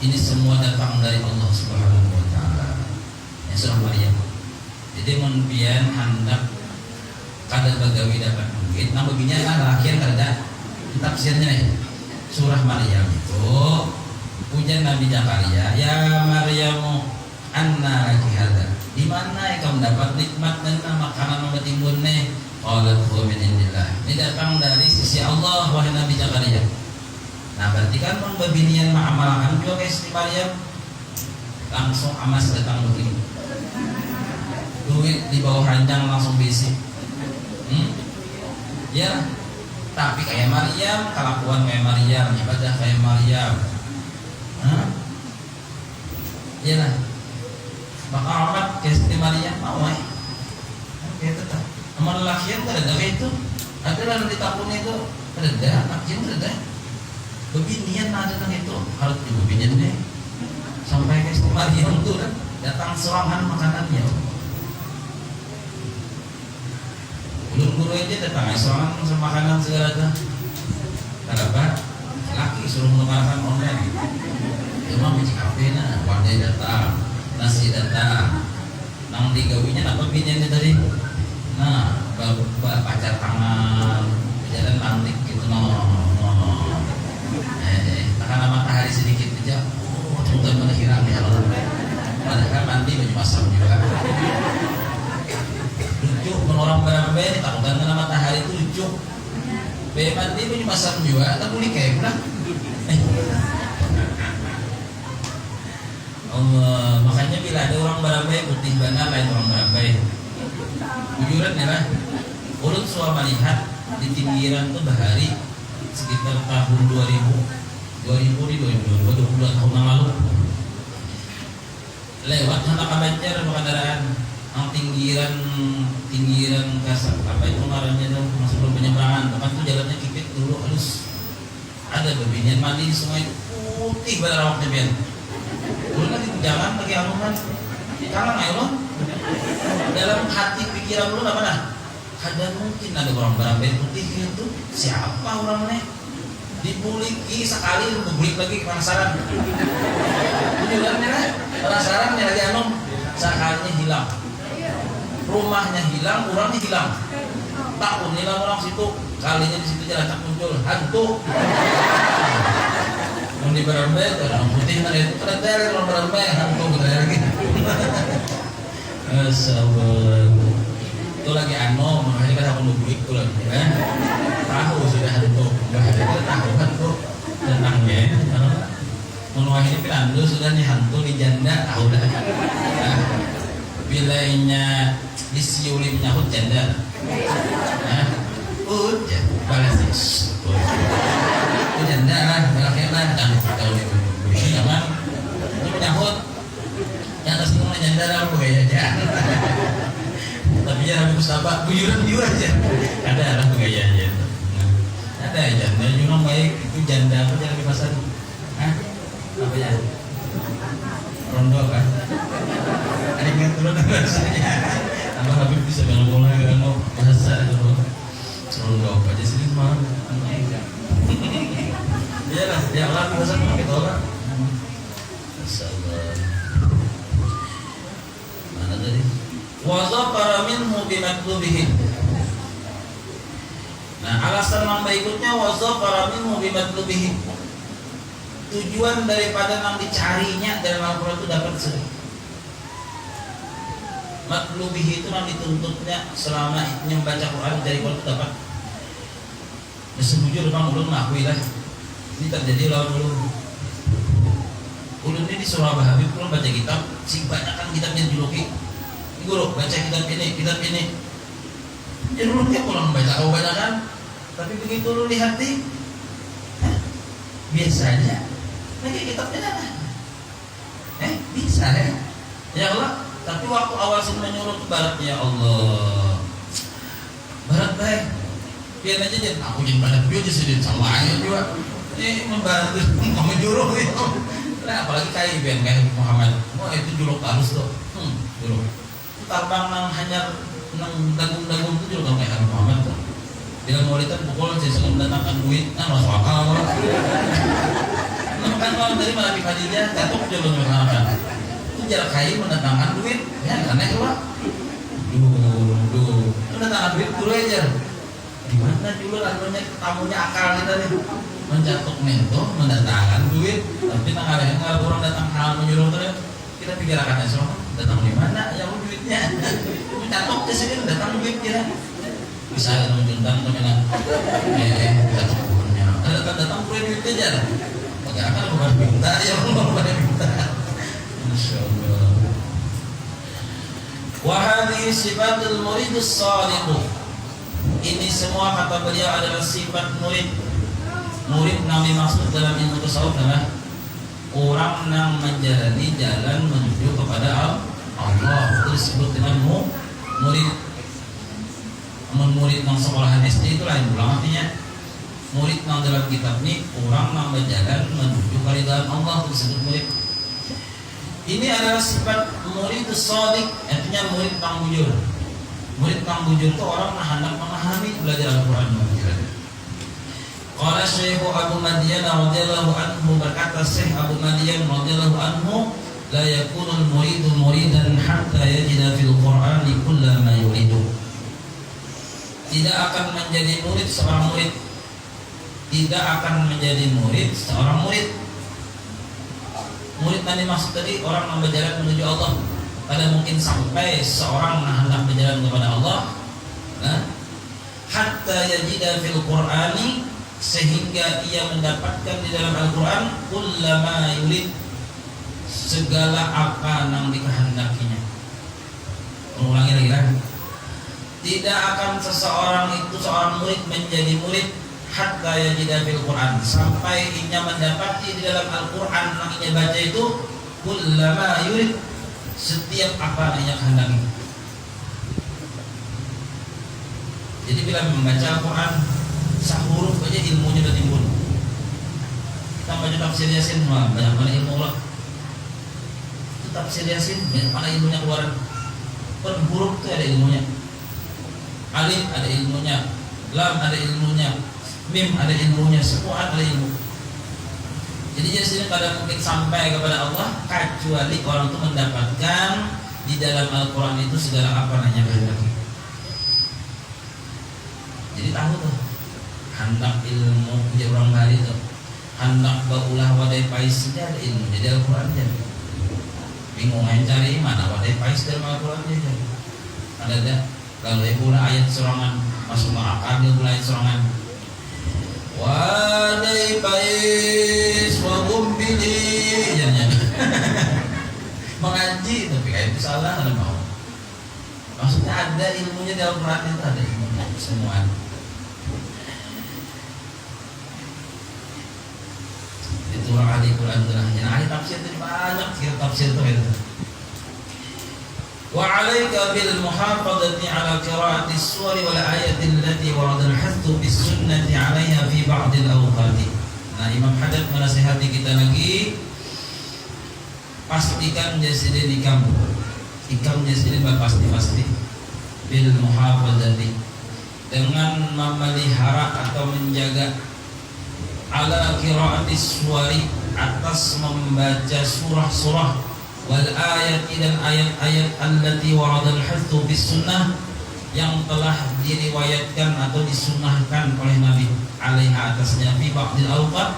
ini semua datang dari Allah Subhanahu wa taala. Ya surah Maryam. Jadi mun pian hendak kada bagawi dapat mungkin nah begini lah akhir kada tafsirnya nih surah Maryam itu pujian Nabi Zakaria ya Maryamu anna laki hadza di mana ya kamu dapat nikmat dan makanan yang timbun nih qalat huwa min indillah ini datang dari sisi Allah wahai Nabi Zakaria nah berarti kan mun babinian ma'amalakan juga guys di Maryam langsung amas datang begini duit di bawah ranjang langsung basic ya tapi kayak Maryam kelakuan kayak Maryam ibadah kayak Maryam ya lah maka amat kesti Maryam mau gitu tak amal lakian ada itu ada lah nanti tahun itu ada lakian ada bebinian ada kan itu harus dibebinian deh sampai kesti Maryam tuh kan datang serangan makanannya guru aja datang soalnya sama makanan segala tuh kenapa laki suruh menggunakan online cuma biji kafe nah wadai datang nasi datang nang digawinya apa biniannya tadi nah pacar tangan jalan lantik gitu takkan matahari sedikit aja teman-teman hilang ya padahal mandi baju masam juga lucu orang beramai ini takutkan kena matahari itu lucu mandi punya masam juga tak boleh kayak pula makanya bila ada orang beramai putih benar lain orang beramai bujuran ya lah urut suara melihat di pinggiran tuh bahari sekitar tahun 2000 2022 tahun yang lalu lewat anak banjar kendaraan yang pinggiran kasar apa itu ngarannya tuh masuk belum penyeberangan tempat tuh jalannya kipit dulu halus ada bebinian mandi di sungai putih pada rawaknya biar dulu kan itu jalan lagi anuman kalang ayo loh dalam hati pikiran lu apa dah kada mungkin ada orang berambil putih itu siapa orangnya dibuliki sekali dibulik lagi penasaran tujuannya lah penasaran lagi anu sekalinya hilang rumahnya hilang, orangnya hilang. Tahun hilang orang situ, kalinya di situ jalan tak muncul hantu. Mau di Berambe, orang putih mana itu kena teror orang Berambe hantu bener lagi. Sabar. Itu lagi ano, makanya kan aku nunggu itu lagi. Tahu sudah hantu, bahaya kita tahu hantu tentangnya. Menurut ini pirandu sudah nih hantu di janda tahu dah. Bilainya disiuli menyahut janda. Udah balas itu janda lah, belakangnya lah dan kalau itu zaman itu menyahut yang atas itu janda lah aku gaya aja. Tapi ya Nabi Mustafa buyuran aja. Ada lah gaya aja. Ada janda juga baik itu janda apa jangan di pasar. Apa ya? Rondo kan? Ada yang turun bahasanya. Tambah Habib bisa mulai kalau bahasa itu rondo aja sini mah. Iya lah, dia lah bahasa kita orang. Insyaallah. Mana tadi? Wa zafara minhu bimatlubihi. Nah, alasan yang berikutnya wa zafara minhu bimatlubihi. Tujuan daripada yang dicarinya dalam Al-Qur'an itu dapat sering. Matlubihi itu yang dituntutnya selama membaca Quran dari Quran itu dapat. Ya sejujur bang ulun mengakui lah. Ini terjadi lawan ulun. Ulun ini di Surabaya Habib ulun baca kitab, sing banyak kan kitabnya juluki. Guru baca kitab ini. Jadi ulun tiap pulang baca kan. Tapi begitu lu lihat nih, biasanya lagi kitabnya bisa ya Allah. Tapi waktu awal sih menyuruh ke barat, ya Allah, barat baik. Biar aja dia aku jadi barat dia jadi sama aja juga. Ini membantu kamu juruk itu. Nah, apalagi kayak Muhammad. Oh itu juruk halus tuh. Juruk. Terbang nang hanya nang dagung-dagung itu juruk kayak Muhammad tuh. Bila muridnya pukul saya suka mendatangkan duit, masuk akal. Kan kalau dari Nabi Khadijah jatuh dia belum mengatakan. Itu jarak kayu mendatangkan duit, ya aneh tuh pak. Duh, mendatangkan duit dulu aja. Gimana dulu lalunya tamunya akal kita nih, mencatuk mento mendatangkan duit, tapi tanggalnya kalau orang datang hal menyuruh terus kita pikir akan semua datang di mana, ya duitnya, mencatuk ke sini datang duit kita. Bisa menunjukkan teman datang punya datang punya duit aja pakai akal bukan minta ya Allah pada minta. Masya Allah. Wa hadhihi sifatul muridus shaliq. Ini semua kata beliau adalah sifat murid. Murid nami maksud dalam ilmu tasawuf adalah orang yang menjalani jalan menuju kepada Allah. Itu disebut dengan murid. Murid yang sekolahan SD itu lain pulang artinya murid yang dalam kitab ini orang yang berjalan menuju keridhaan Allah itu disebut murid. Ini adalah sifat murid shadiq, artinya murid yang bujur. Murid yang bujur itu orang yang hendak memahami belajar Al-Quran. Qala Syekh Abu Madian radhiyallahu anhu, berkata Syekh Abu Madian radhiyallahu anhu, la yakunul muridu muridan hatta yajida fil Qur'ani kullama yuridu. Tidak akan menjadi murid seorang murid. Tidak akan menjadi murid seorang murid. Murid tadi maksud tadi orang yang berjalan menuju Allah. Pada mungkin sampai seorang hendak berjalan kepada Allah, hatta yajida fil Qur'ani, sehingga ia mendapatkan di dalam Al-Quran kullama yurid, segala apa yang dikehendakinya. Ulangi lagi kan? Tidak akan seseorang itu seorang murid menjadi murid hatta yajida fil Quran, sampai ia mendapati di dalam Al-Quran yang ia baca itu kullama yurid, setiap apa yang ia kehendaki. Jadi bila membaca Al-Quran sahuruf aja ilmunya sudah timbul. Kita baca tafsir Yasin, banyak mana ilmu Allah. Itu tafsir Yasin, banyak mana ilmunya keluar. Per huruf itu ada ilmunya. Alif ada ilmunya, lam ada ilmunya, mim ada ilmunya, semua ada ilmu. Jadi sini kadang mungkin sampai kepada Allah kecuali orang itu mendapatkan di dalam Al-Quran itu segala apa nanya kehendaki. Jadi tahu tuh hendak ilmu dia orang bari tuh hendak baulah wadai pais saja ada ilmu jadi Al-Quran aja. Bingung cari mana wadai pais dalam Al-Quran aja. Ada kalau ibu ayat serangan masuk akal dia mulai serangan. Wadai pais wa gumbili mengaji tapi kayak itu salah ada mau. Maksudnya ada ilmunya di Al-Quran itu ada ilmunya semua. Itu ahli Quran itu lah. Yang ahli tafsir itu banyak sekali tafsir itu. Wa 'alaika bil muhafadzati 'ala qira'ati as-suwari wal ayati allati warada al-hathu bis sunnati 'alaiha fi ba'd al-awqat. Nah, Imam Haddad menasihati kita lagi, pastikan jasidin ikam jasidin pasti bil muhafadzati, dengan memelihara atau menjaga ala qira'ati as-suwari, atas membaca surah-surah wal ayat dan ayat-ayat allati waradal hathu bis sunnah yang telah diriwayatkan atau disunnahkan oleh Nabi alaiha atasnya fi ba'dil awqat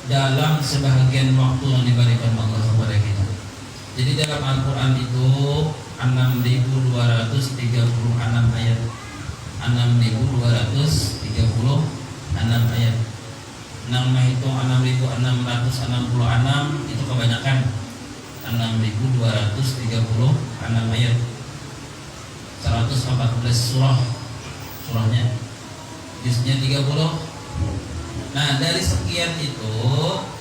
dalam sebahagian waktu yang diberikan Allah kepada kita. Jadi dalam Al-Quran itu 6.236 ayat, 6.236 ayat. Nang menghitung 6.666 itu kebanyakan. 6.236 ayat, 114 surahnya, juznya 30. Nah dari sekian itu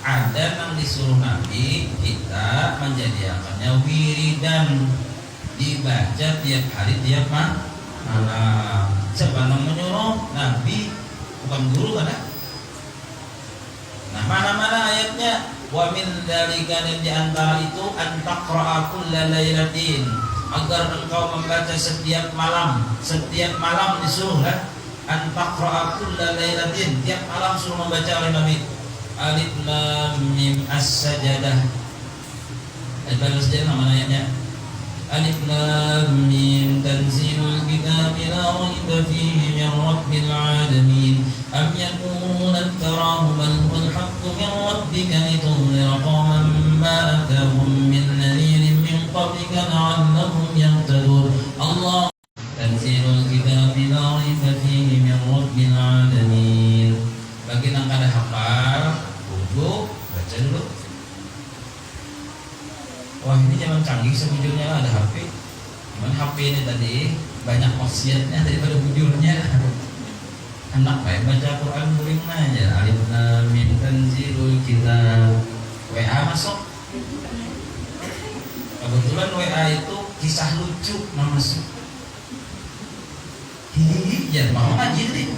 ada yang disuruh Nabi kita menjadikannya wiridan, dibaca tiap hari tiap malam. Siapa yang menyuruh? Nabi, bukan guru kan? Nah mana-mana ayatnya? Wa min dzalika, dan di antara itu an taqra'a kulla lailatin, agar engkau membaca setiap malam disuruh lah. An taqra'a kulla lailatin, tiap malam suruh membaca oleh Nabi. Alif lam mim as-sajdah. Al-Sajdah nama ayatnya. Alif lam mim tanzilul kitabi la raiba fihi min rabbil alamin. Am yakununa iftarahu bal huwal haqqu min rabbika litunzira qauman ma atahum min nadhirin min qablika la'allahum yahtadun. Allah tanzilul kitabi la raiba fihi min rabbil alamin. Bagi yang kada hafal, buku baca dulu. Wah ini zaman canggih sebujurnya ada HP. Cuman HP ini tadi banyak maksiatnya daripada bujurnya. Anak baik baca Quran guring aja. Alif lam mim tanzilul kitab. WA masuk. Kebetulan WA itu kisah lucu masuk. Hihihi, ya mau aja nih.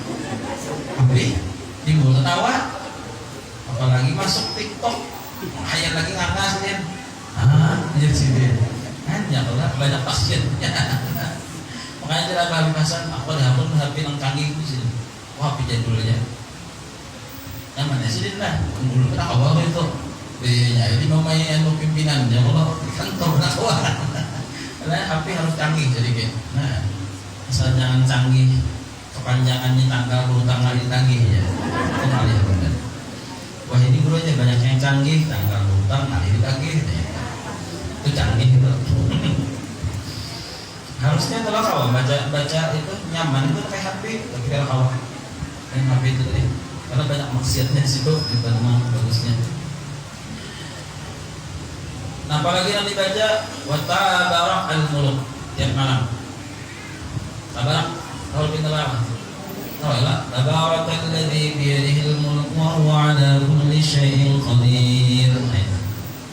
Tapi timbul ketawa. Apalagi masuk TikTok. Ayat lagi ngakas dia. Jadi sini. Hanya kalau banyak pasiennya. Makanya cara kami pasang aku ada HP yang canggih itu sini. Wah HP jadulnya. Yang mana sih lah? Dulu kan awal itu. Ya ini mamayan pimpinan. Ya kalau kantor dakwah. Karena HP harus canggih jadi kayak. Nah, asal jangan canggih. Kepanjangannya tanggal berutang kali ditagih ya. Itu kali ya benar. Wah ini guru aja banyak yang canggih, tanggal berutang kali ditagih. Itu canggih itu. Harusnya kalau kawan baca itu nyaman itu pakai HP, tapi kalau kawan yang HP itu deh, karena banyak maksiatnya di situ, itu memang bagusnya. Nah apalagi yang dibaca wa tabarak al-muluk tiap malam. Tabarak kalau kita lama. Oh ya, tabarakalladzi biyadihil mulk wa huwa ala kulli syai'in qadir.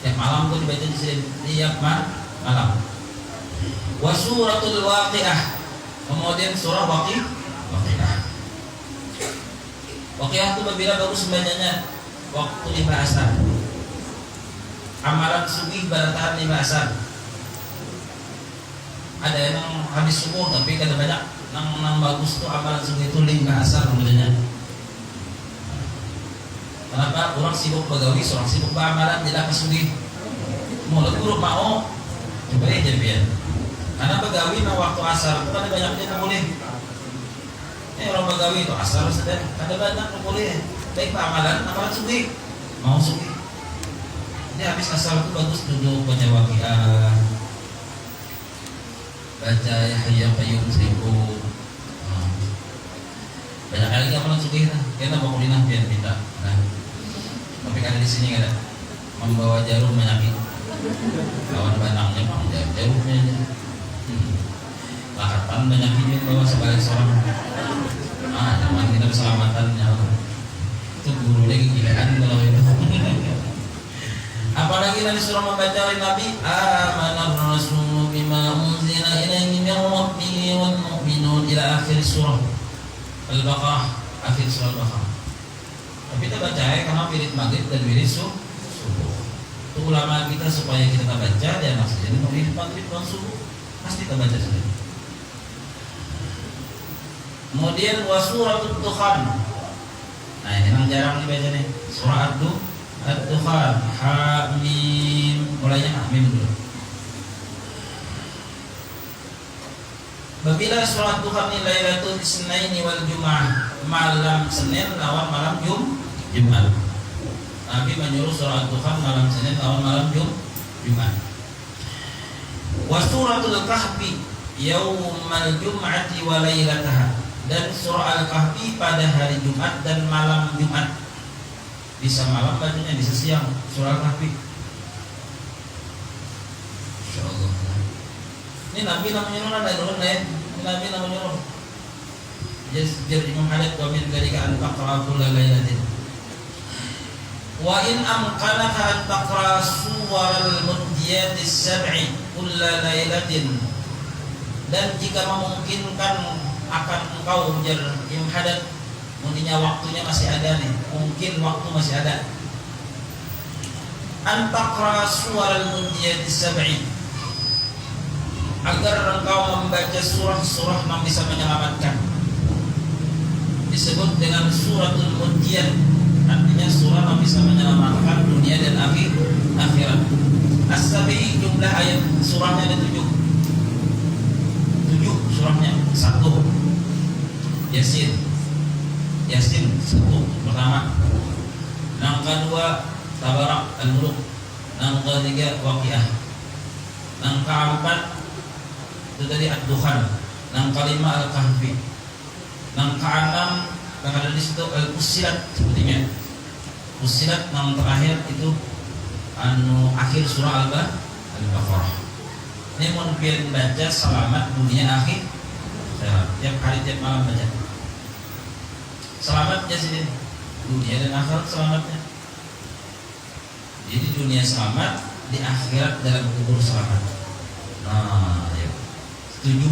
Tiap malam itu dibaca di sini tiap malam. Wa suratul waqiah, kemudian surah waqiah. Waqiah itu apabila bagus bacanya waktu 5 asar. Amalan subuh baratahan 5 asar. Ada yang habis subuh tapi kada banyak. Nang bagus tuh amalan subuh itu 5 asar bacanya. Kenapa? Orang sibuk begawi, orang sibuk beramalan tidak kesugi. Mulut guru mau coba aja biar. Karena begawi nah waktu asar itu kan banyaknya tak boleh. Orang begawi itu asar sudah ada banyak tak boleh. Baik amalan sugi mau sugi. Jadi habis asar itu bagus duduk baca waqiah, baca Yahya Qayyum seribu. Banyak kali amalan sugi lah. Kita mau kulinah biar kita. Nah, tapi kan di sini ada membawa jarum menyakit. Kawan banangnya bang jarumnya aja. Lakatan menyakitnya bawa sebagai seorang. Jangan kita keselamatannya. Itu guru lagi gilaan kalau itu. Apalagi nanti surah membaca oleh Nabi amanar rasul bima unzila ilaihi min rabbih wal mu'minun ila akhir surah Al-Baqarah, akhir surah Al-Baqarah. Tapi kita baca karena wirid maghrib dan wirid subuh. Itu ulama kita supaya kita baca dan maksudnya wirid maghrib dan subuh pasti kita baca sendiri. Kemudian wa suratul Dukhan. Nah ini yang jarang dibaca nih, surah Ad-Dukhan. Hamim. Mulainya hamim dulu. Babila surat Dukhan ni Lailatul Isnaini wal Jum'ah, malam Senin lawan malam Jumat. Nabi menyuruh surat Dukhan malam Senin lawan malam Jumat. Wa suratul Kahfi yaumal Jum'ati wa lailataha, dan surah Al-Kahfi pada hari Jumat dan malam Jumat. Bisa malam bacanya, bisa siang surah Al-Kahfi. Insyaallah. Ini Nabi namanya nurun ada nurun lain. Ini Nabi namanya nurun. Jadi Imam Hadid wa min dzalika an taqra kulla lailatin. Wa in amkanaka an taqra suwaral muddiyatis sab'i kulla lailatin, dan jika memungkinkan akan engkau menjadi Imam Hadid, mungkinnya waktunya masih ada nih, mungkin waktu masih ada. An taqra suwaral muddiyatis sab'i, agar engkau membaca surah-surah yang bisa menyelamatkan. Disebut dengan suratul Mudiyat, artinya surah yang bisa menyelamatkan dunia dan akhirat. As-Sabi, jumlah ayat surahnya ada 7 surahnya. 1 Yasin 1 pertama. Yang kedua Tabarak Al-Muluk. Yang ketiga Waqiah. Yang keempat itu tadi Ad-Dukhan. Yang kelima Al-Kahfi. Yang keenam yang ada di situ Al-Fussilat sepertinya. Fussilat yang terakhir itu akhir surah Al-Baqarah. Ini mau biar baca selamat dunia akhir. Tiap hari tiap malam baca. Selamatnya sini dunia dan akhirat selamatnya. Jadi dunia selamat, di akhirat dalam kubur selamat. Nah, ya. Setuju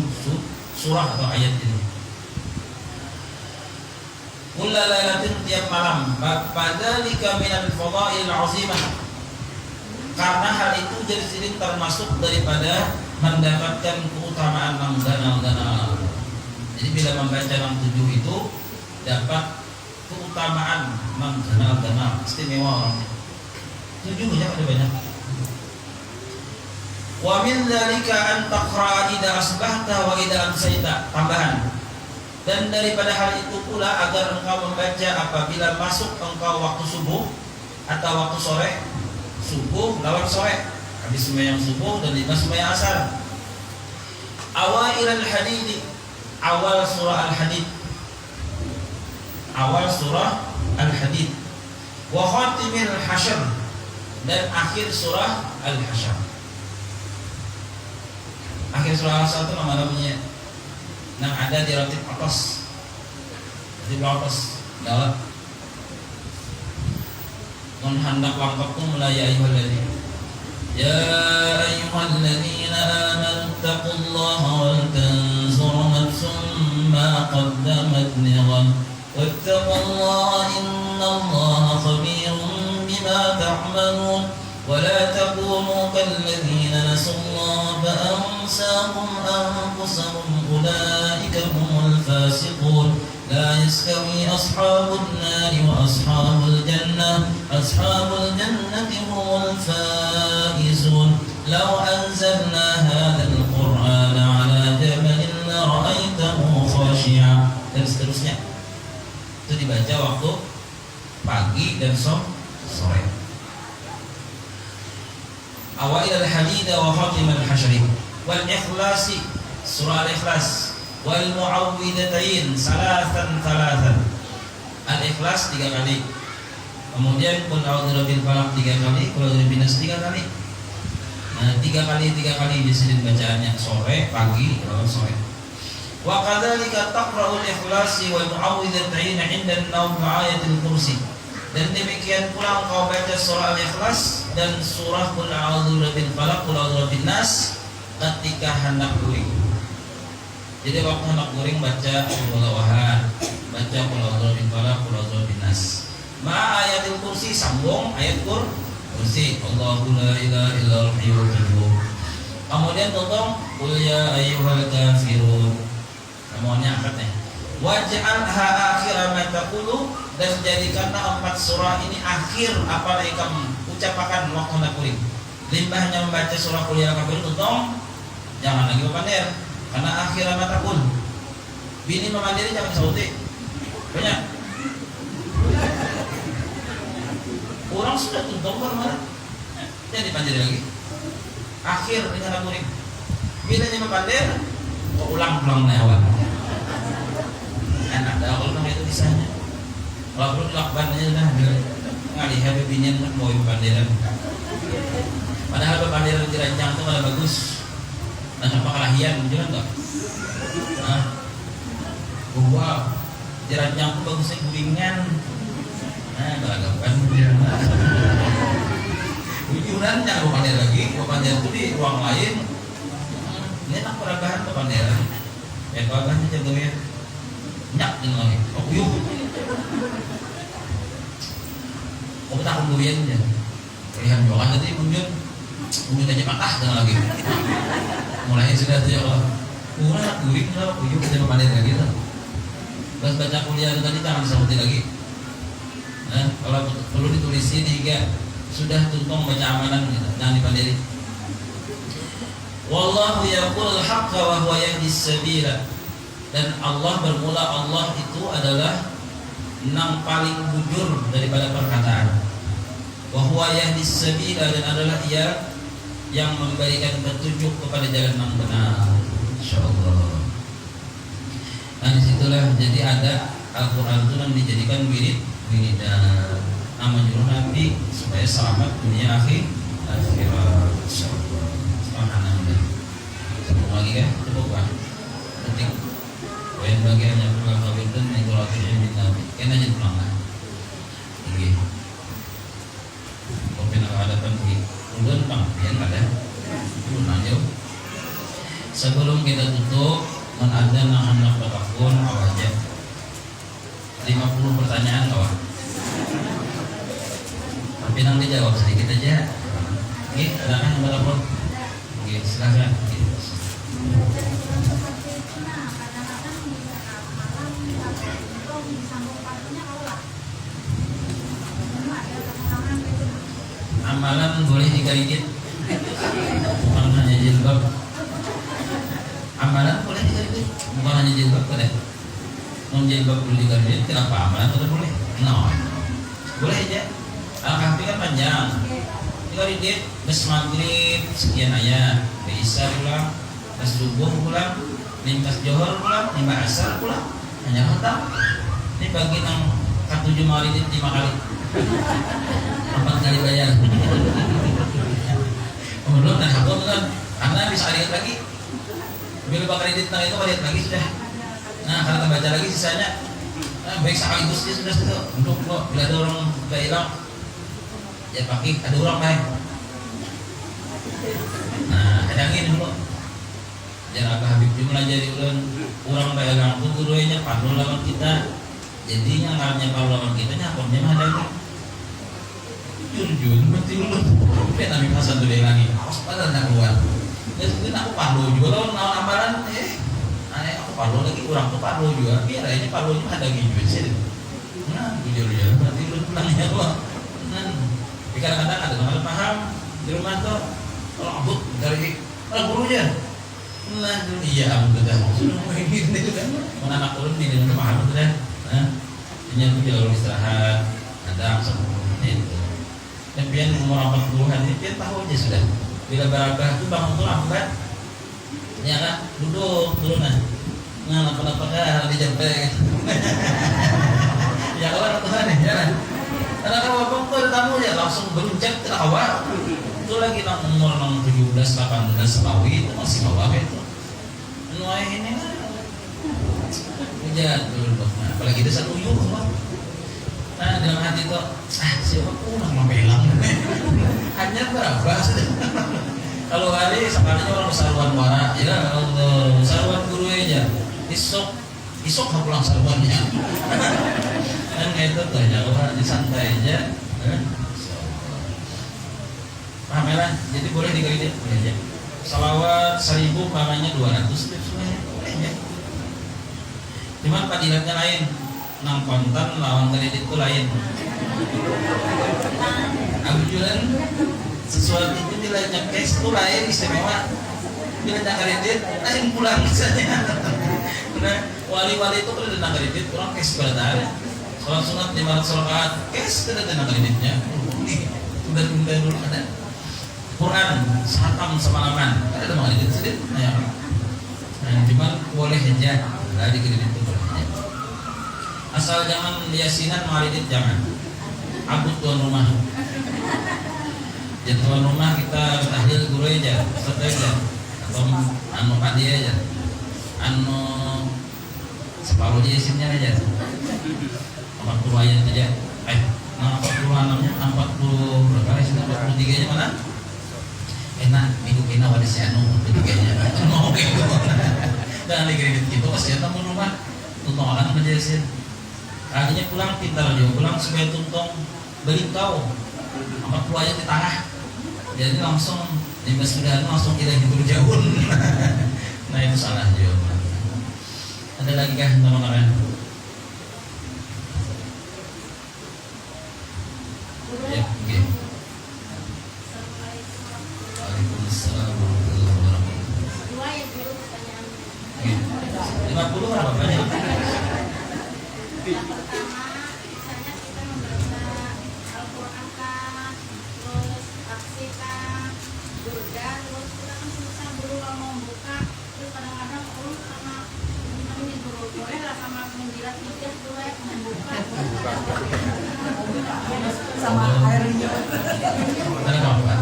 surah atau ayat ini. Kulla lailatin, tiap malam. Fadzalika minal fadail azimah. Karena hal itu jadi sini termasuk daripada mendapatkan keutamaan yang ganal-ganal. Jadi bila membaca yang 7 itu dapat keutamaan yang ganal-ganal, istimewa orangnya. 7 ada banyak. Wa min dzalika an taqra idza asbahta wa idza amsayta, tambahan. Dan daripada hal itu pula agar engkau membaca apabila masuk engkau waktu subuh atau waktu sore. Subuh lawan sore, habis sembahyang subuh dan lepas sembahyang asar. Awail al-Hadid, awal surah Al-Hadid. Awal surah Al-Hadid. Wa khatimil Hasyr, dan akhir surah Al-Hasyr. Akhir surah Al-Hasyr itu nama-namanya yang ada di ratib atas. Di atas dalam non hendak lengkapku mulai ya ayyuhalladzina amanu taqullaha wal tanzur nafsum ma qaddamat lighad wattaqullaha innallaha khabirun bima ta'malun wa la takunu kalladzina nasullaha fa ansahum anfusahum ulaika humul fasiqun. لا يستوي أصحاب النار وأصحاب الجنة هم الفائزون لو أنزلنا هذا القرآن على جبل لرأيته خاشعا. Dan seterusnya itu dibaca waktu pagi dan sore. Awail al-Hadid wa khatim al-Hasyr wal Ikhlasi, surah Al-Ikhlas. Wal mu'awwidhatain salatan. Al-Ikhlas 3 kali. Kemudian qul a'udzu birabbil falaq 3 kali, qul a'udzu birabbin nas 3 kali. Nah, 3 kali di sini bacaannya sore, pagi, atau sore. Wa kadzalika taqra'ul ikhlasi wal mu'awwidhatain 'inda an-nawm ayatul kursi. Dan demikian pula engkau baca surah Al-Ikhlas dan surah qul a'udzu birabbil falaq, qul a'udzu birabbin nas ketika hendak guring. Jadi waktu hendak guring baca Qul-Huwallahun, baca Qul a'udzu birabbil falaq, Qul a'udzu birabbin nas. Ma ayatul kursi sambung ayat kursi. Allahu la ilaha illal hayyul qayyum. Kemudian tolong qul ya ayyuhal kafirun. Semuanya angkatnya. Waj'alha akhira ma taqulu, dan jadikanlah 4 surah ini akhir apa yang kamu ucapkan waktu hendak kuring. Limbahnya membaca surah Qul ya kafirun untung jangan lagi memandir karena akhir mata pun. Bini memandiri jangan sauti. Banyak. Orang sudah tuntung kemana? Jangan dipandiri lagi. Akhir dengan kuring. Bilanya memandir, ulang-ulang lewat. Enak dah kalau itu kisahnya. Kalau perlu lakban aja dah. Ngalihat binian mau memandiran. Padahal pemandiran dirancang itu malah bagus. Nah, apa kelahian jangan enggak? Nah, wow, dirancang itu bagusnya guringan. Nah, beragapan dia. Ujuran jangan pemandir lagi. Pemandir itu di ruang lain. Ini tak peragahan pemandiran. Pemandiran contohnya nyak dengan lagi. Oh, yuk. Kamu tak kemudian ya. Lihat doa tadi mundur aja patah dengan lagi. Mulai sudah tuh ya Allah. Kurang guring lah, yuk kita memandir lagi tuh. Terus baca kuliah tadi jangan disauti lagi. Nah, kalau perlu ditulisi hingga sudah tuntung baca amalan gitu. Jangan dipandiri. Wallahu yaqulul haqqa wa huwa yahdis sabila. Dan Allah bermula Allah itu adalah yang paling bujur daripada perkataan. Wa huwa yahdis sabila dan adalah Ia yang memberikan petunjuk kepada jalan yang benar. Insyaallah. Nah disitulah jadi ada Al-Quran itu yang dijadikan wiridan nama juru Nabi supaya selamat dunia akhirat. Insyaallah. Subhanallah. Sambung lagi kan? Cukup kan? Ketik. Poin bagiannya bukan kabinten yang kulatihnya minta. Kena aja pulang lah. Ini. Kopi nak hadapan di ulun bang, biar ada. Ulun aja. Sebelum kita tutup, menadzan hendak bertakun awaja. 50 pertanyaan kawan. Tapi nanti jawab sedikit aja. Oke, ada kan yang berlapor? Oke, silakan. Amalan boleh digaridit, bukan hanya jilbab. Amalan boleh digaridit, bukan hanya jilbab boleh. Non jilbab boleh digaridit, kenapa amalan tidak boleh? No, boleh aja. Al-Kahfi kan panjang. Digaridit, bes maghrib sekian ayat, isya pulang, bes subuh pulang, lintas johor pulang, lima asar pulang, hanya khatam. Ini bagi yang ketujuh maridit 5 kali. 4 kali bayar. Belum dan aku kan karena bisa lihat lagi. Bila bakal kredit itu lihat lagi sudah. Nah kalau baca lagi sisanya baik sekaligus dia sudah itu untuk bila ada orang sudah hilang ya pakai ada orang baik. Nah kadangin dulu. Jangan apa Habib jumlah jadi orang bayar langsung gurunya pandu lawan kita. Jadinya karena pandu lawan kita nyakornya mah ada lagi. Jun penting lu Nabi Hasan tuh dia lagi padahal nak keluar dan mungkin aku parlo juga lawan amalan aku parlo lagi kurang tuh parlo juga biar aja parlonya ada gitu sih nah jujur ya berarti lu pulangnya lo nah kadang-kadang ada orang paham di rumah tuh kalau abut dari gurunya nah iya abut udah sudah begini itu kan mana anak turun di dalam paham udah nah ini aku jalur istirahat ada sama itu. Dan pian umur 40-an ini pian tahu aja sudah. Bila berabah itu bangun tuh lambat. Ya kan, duduk dulu nah. Nah, apa-apa kan dijampe gitu. Ya kalau Tuhan ya kan. Karena kalau abang tuh ada tamu ya langsung beruncak ke awal. Itu lagi umur 17, 18 Selawi itu masih bawah itu. Nuai ini kan. Hujan dulu. Nah, apalagi dia satu uyuh loh. Nah dalam hati itu siapa pulang mau belang hanya berapa kalau hari sekalinya orang saluan wara ya Allah saluan guru aja isok nggak pulang saluannya kan kayak itu tuh ya orang santai aja paham ya jadi boleh dikali boleh aja salawat 1000 namanya 200 semuanya boleh ya cuman fadilatnya lain nang kontan lawan kredit itu lain. Kebetulan sesuatu itu nilainya cash itu lain istimewa. Nilainya kredit lain pulang misalnya. Karena wali-wali itu kalau dana kredit kurang cash berada. Sholat sunat 500 rakaat cash tidak dana kreditnya. Sudah tunda dulu ada. Quran satam semalaman ada mau kredit sedikit. Nah, cuman boleh aja nggak di kredit itu boleh aja. Asal jangan yasinan maridit jangan. Abut tuan rumah. Jadi tuan rumah kita tahlil guru aja, ustaz aja, atau anu padi aja, anu separuh yasinnya aja, 40 ayat aja. 46 40 berapa sih? 43 nya mana? Enak, minggu kena wadah si anu 43 nya. Mau gitu. Dan di kredit gitu pasti ada rumah, tuntung akan menjelasin. Akhirnya pulang pintar dia, pulang supaya tuntung beli kau 40 ayat di tengah. Jadi langsung di sudah langsung kita hidup jauh. Nah itu salah juga. Ada lagi kah teman-teman? Ya, oke. Waalaikumsalam warahmatullahi wabarakatuh. 50 berapa banyak? Yang pertama, misalnya kita membaca Al-Quran kan, terus taksi kan, burda, terus kita kan susah dulu kalau mau buka, terus kadang-kadang perlu sama ini dulu, boleh lah sama menjilat tiket dulu ya membuka. Sama airnya. Ada apa?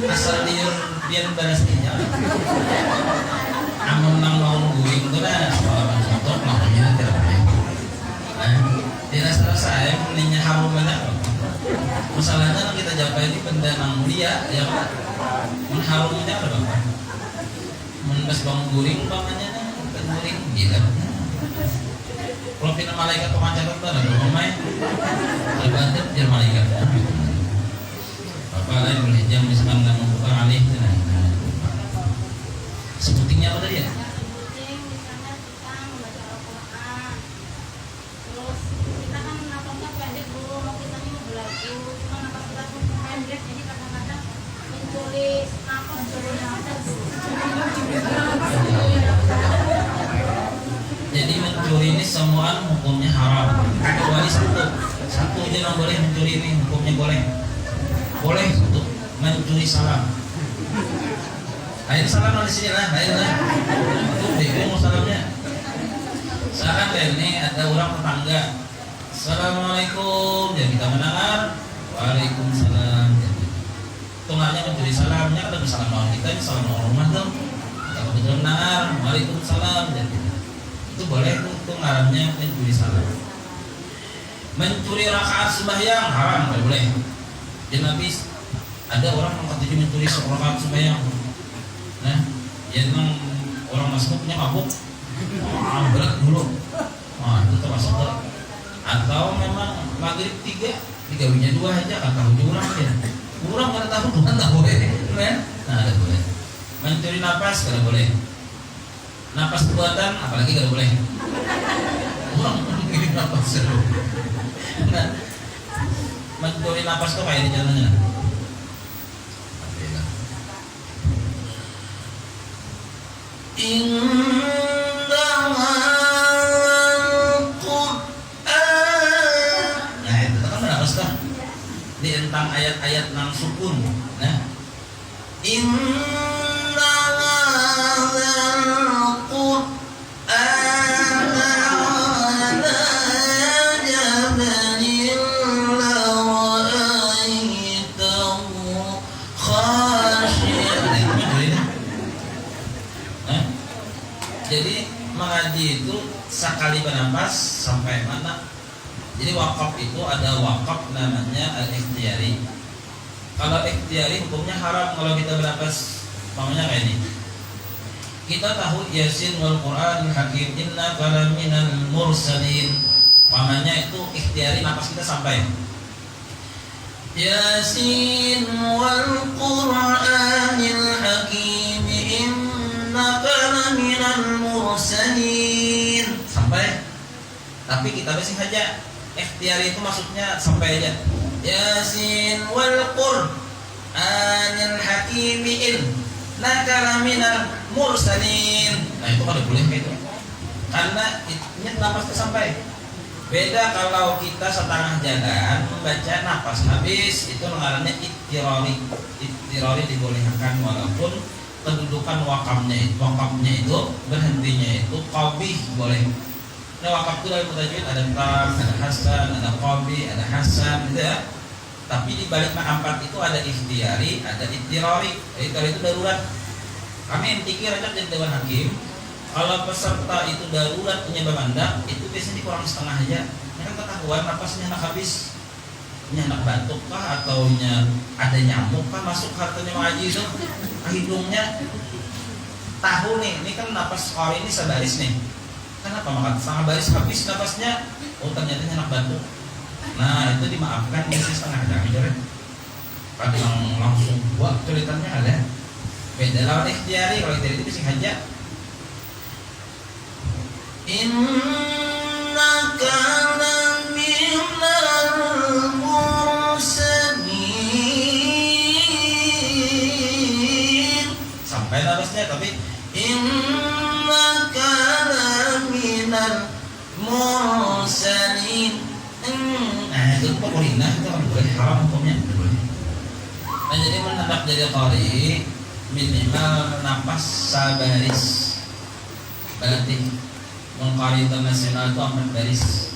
Asal dia balas dia. Amun nang mau guring itu lah, pengalaman contoh makanya tidak boleh. Tidak saya meninya harum mana? Masalahnya kita jawab ini benda nang mulia, ya kan? Mengharumnya ada apa? Menbas bang guring bangannya, kan guring gila. Kalau pina malaikat pemancar itu ada bermain, terbantu dia malaikat. Bapak lain boleh jam misalkan nggak membuka alih, sebutingnya apa tadi ya? Sebuting misalnya kita membaca Al-Quran, terus kita kan napasnya pendek dulu, mau kita mau belagu, cuma napas kita pun pendek, jadi kadang-kadang menculis napas dari napas. Jadi mencuri ini semua hukumnya haram kecuali satu aja yang boleh mencuri ini hukumnya boleh untuk mencuri salam. Ayo salam di sini lah, ayo lah. Tuh bingung salamnya. Sekarang ini ada orang tetangga. Assalamualaikum, jadi kita mendengar. Waalaikumsalam. Tengahnya mencuri salamnya ada salam orang kita, ini salam orang rumah tuh. Kalau kita mendengar, waalaikumsalam, jadi itu boleh tuh ngarannya mencuri salam. Mencuri rakaat sembahyang haram, nggak boleh. Jadi Nabi ada orang yang katanya mencuri rakaat sembahyang. Nah, ya memang orang masuknya mabuk, berat dulu. Nah, itu termasuk berat. Atau memang maghrib 3 winya 2 aja, kan tahu kurang ya. Kurang kada tahu Tuhan tak boleh, kan? Nah, ada boleh. Mencuri napas kada boleh. Napas buatan apalagi kada boleh. Kurang mencuri napas seru. Nah, mencuri napas tuh kayak di jalannya. Nah itu kan benar Ustaz di tentang ayat-ayat nang sukun. Nah jadi mengaji itu sekali bernapas sampai mana. Jadi wakaf itu ada wakaf namanya al-ikhtiyari. Kalau ikhtiyari hukumnya haram kalau kita bernapas. Namanya kayak ini. Kita tahu Yasin wal Qur'anil Hakim inna kalaminal mursalin. Namanya itu ikhtiyari napas kita sampai. Yasin wal Qur'anil Hakim innaka laminal mursalin sampai. Tapi tapi kita masih saja ikhtiari itu maksudnya sampai aja Yasin wal Qur'anil hakimiin nakala minal mursalin. Nah itu kan boleh gitu karena ini nafasnya sampai. Beda kalau kita setengah jalan membaca nafas habis, itu ngarannya ittirari dibolehkan walaupun kedudukan wakafnya itu berhentinya itu qabih boleh. Nah wakaf itu dalam tajwid ada tam, ada hasan, ada qabih, ada hasan gitu ya. Tapi di balik empat itu ada ikhtiyari, ada ittirari. Ittirari itu darurat. Kami MTQ rancang jadi Dewan Hakim. Kalau peserta itu darurat punya bamandak, itu biasanya dikurangi setengah aja. Ini kan ketahuan napasnya nak habis, ini anak batuk kah atau ada nyamuk kah masuk hartanya ngaji itu ke hidungnya. Tahu nih, ini kan napas kali ini sebaris nih. Kenapa makan setengah baris habis napasnya? Oh ternyata anak batuk. Nah itu dimaafkan biasanya setengah jam aja. Ada yang langsung buat ceritanya ada. Beda lawan ikhtiari, kalau ikhtiari itu sih aja. Innaka laminal mursalin sampai habisnya, tapi innaka laminal mursalin. Nah itu pokoknya itu kan boleh, haram hukumnya boleh. Nah jadi menetap jadi qari minimal napas sabaris berarti mengkari internasional itu 4 baris.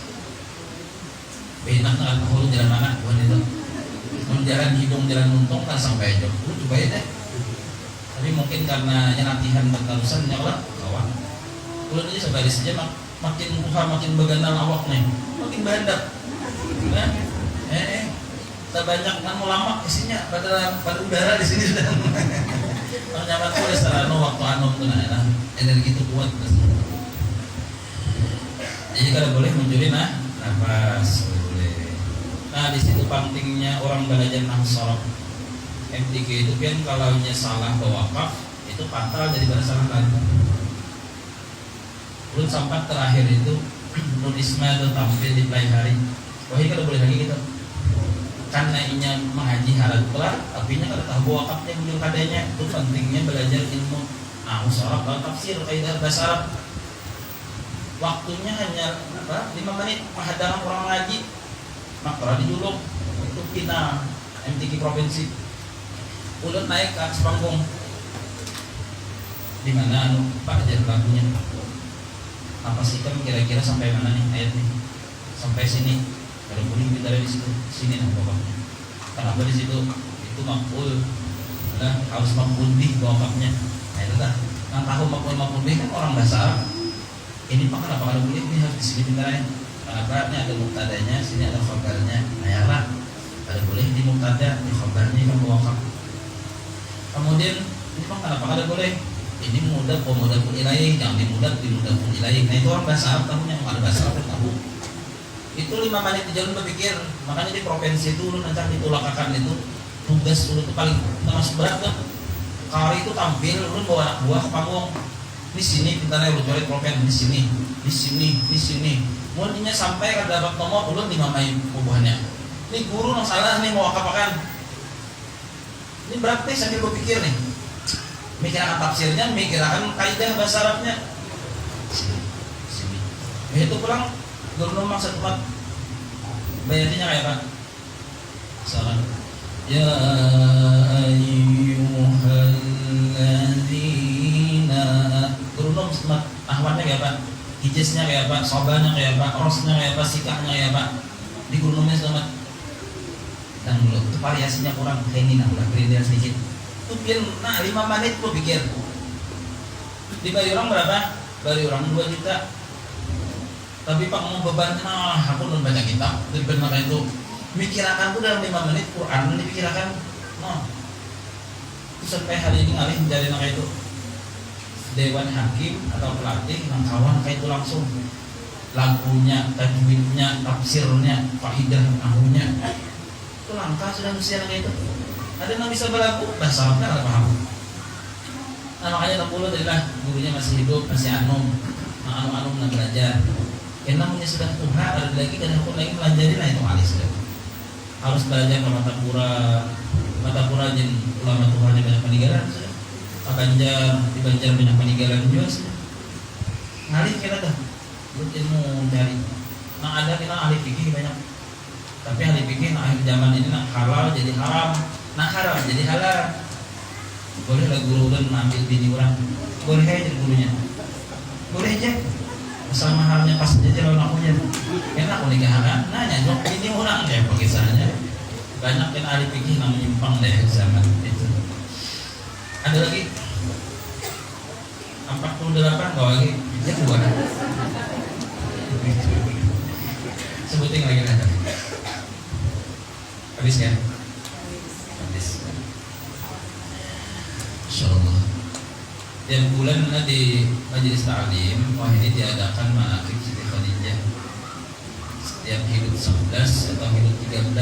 Benak nggak tahu jalan mana buat itu. Jalan hidung, jalan untung kan sampai jauh. Coba ya deh. Tapi mungkin karena latihan berterusan nyala kawan. Kalau ini sebaris aja makin muka makin beganal awaknya, makin bandap. Nah, tak banyak kan mau lama isinya pada udara di sini sudah. Kalau nyaman boleh sarana waktu anom tuh nah energi itu kuat. Jadi kalau boleh mencuri nafas boleh. Nah di situ pentingnya orang belajar nahwu. MTQ itu kan kalau salah wakaf itu fatal jadi salah lagi. Belum sampai terakhir itu Nur Isma itu tampil di play hari. Wah ini kalau boleh lagi gitu. Karena ini mengaji harat kelar, tapi nya kalau tahu wakafnya muncul kadanya itu pentingnya belajar ilmu nahwu dan tafsir kaidah bahasa Arab. Waktunya hanya 5 menit menghadang orang ngaji makra di Juluk itu final MTQ provinsi udah naik ke atas panggung di mana Pak ajar lagunya apa sih kan kira-kira sampai mana nih ayat nih sampai sini kalau boleh kita di situ sini nah pokoknya kenapa di situ itu makbul nah harus makbul bih bawahnya nah itu dah yang tahu makbul bih kan orang bahasa Arab. Ini pak kenapa kalau boleh ini harus di sini bintangnya. Kenapa ini ada muktadanya, sini ada khabarnya. Nah ya lah, kalau boleh di muktada, di khabarnya kan wakaf. Kemudian ini pak kenapa kalau boleh? Ini mudah pun ilaih, yang dimudah pun ilaih. Nah itu orang bahasa Arab tahunya, ada bahasa Arab tahu. Itu 5 menit di jalan berpikir. Makanya di provinsi itu nanti ditolakakan itu tugas dulu itu paling termasuk berat tuh. Kali itu tampil, lu bawa anak buah ke panggung. Di sini kita lihat coret propen di sini. Mulainya sampai ke dapat nomor ulun dimamai bubuhannya. Ini guru yang salah nih mau apakan? Ini berarti sambil berpikir nih. Mikirkan tafsirnya, mikirkan kaidah bahasa Arabnya. Sini. Itu pulang guru nomor satu tempat. Bayarnya kayak apa? Salam. Ya ayyuhalladzina turunum ahwannya kayak apa? Hijaznya kayak apa? Sobanya kayak apa? Rosnya kayak apa? Sikahnya kayak apa? Di gurunumnya selamat. Dan dulu itu variasinya kurang ini nah udah kerindian sedikit. Itu bikin 5 menit gua pikir. Dibagi orang berapa? Bagi orang 2 juta. Tapi pak mau beban aku belum baca kitab. Jadi benar itu mikirakan tuh dalam 5 menit Quran dipikirkan. Sampai hari ini alih menjadi nama itu Dewan Hakim atau pelatih yang kawan kayak itu langsung lagunya, tajwidnya, tafsirnya, faidah nahwunya itu langkah sudah usia yang itu. Ada yang bisa berlaku bahasa Arabnya nggak paham. Nah makanya 60 adalah gurunya masih hidup, masih anum nggak belajar. yang namanya sudah Tuhan ada lagi dan aku lagi melanjari lah itu alis sudah. Harus belajar ke mata pura jen ulama Tuhan yang banyak peninggalan sudah. Pak Ganjar di Banjar banyak peninggalan juga sudah. Ngalih kira dah, lu ilmu dari. Nah ada kita ahli fikih banyak. Tapi ahli fikih nah akhir zaman ini nak halal jadi haram, nak haram jadi halal. Boleh lah guru dan ambil bini orang, boleh aja jadi gurunya, boleh aja. Asal mahalnya pas aja kalau aku jadi. Enak aku nikahan, nanya dong bini orang kayak kisahnya. Banyak kan ahli fikih yang menyimpang deh zaman itu. Ada lagi 48 kalau lagi ya dua. Sebutin lagi ada. Habis kan? Habis. Insyaallah. Tiap bulan di majelis ta'lim wah ini diadakan ma'akib Siti Khadijah. Setiap hidup 11 atau hidup 13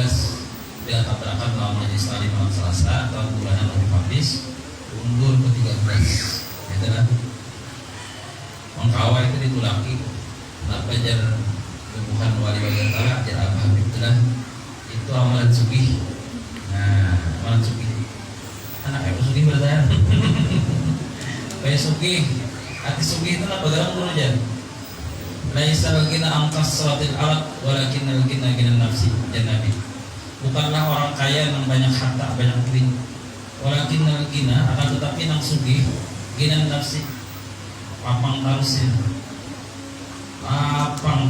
bila tabrakan malam majelis ta'lim malam Selasa atau bulanan lebih habis undur ke 13. Itu lah. Mengkawal itu ditulaki. Nak belajar Tuhan wali-wali Allah ajar Abah Habibullah itu amalan sugih. Nah, amalan sugih. Anak aku sugih bertanya. Kayak sugih, hati sugih itu apa dalam dulu aja. Laisa lagina angkas salatil alat, walakin lagina gina nafsi dan nabi. Bukanlah orang kaya yang banyak harta, banyak duit. Walakin lagina akan tetapi nang sugih gina nafsi. Lapang tarusnya. Lapang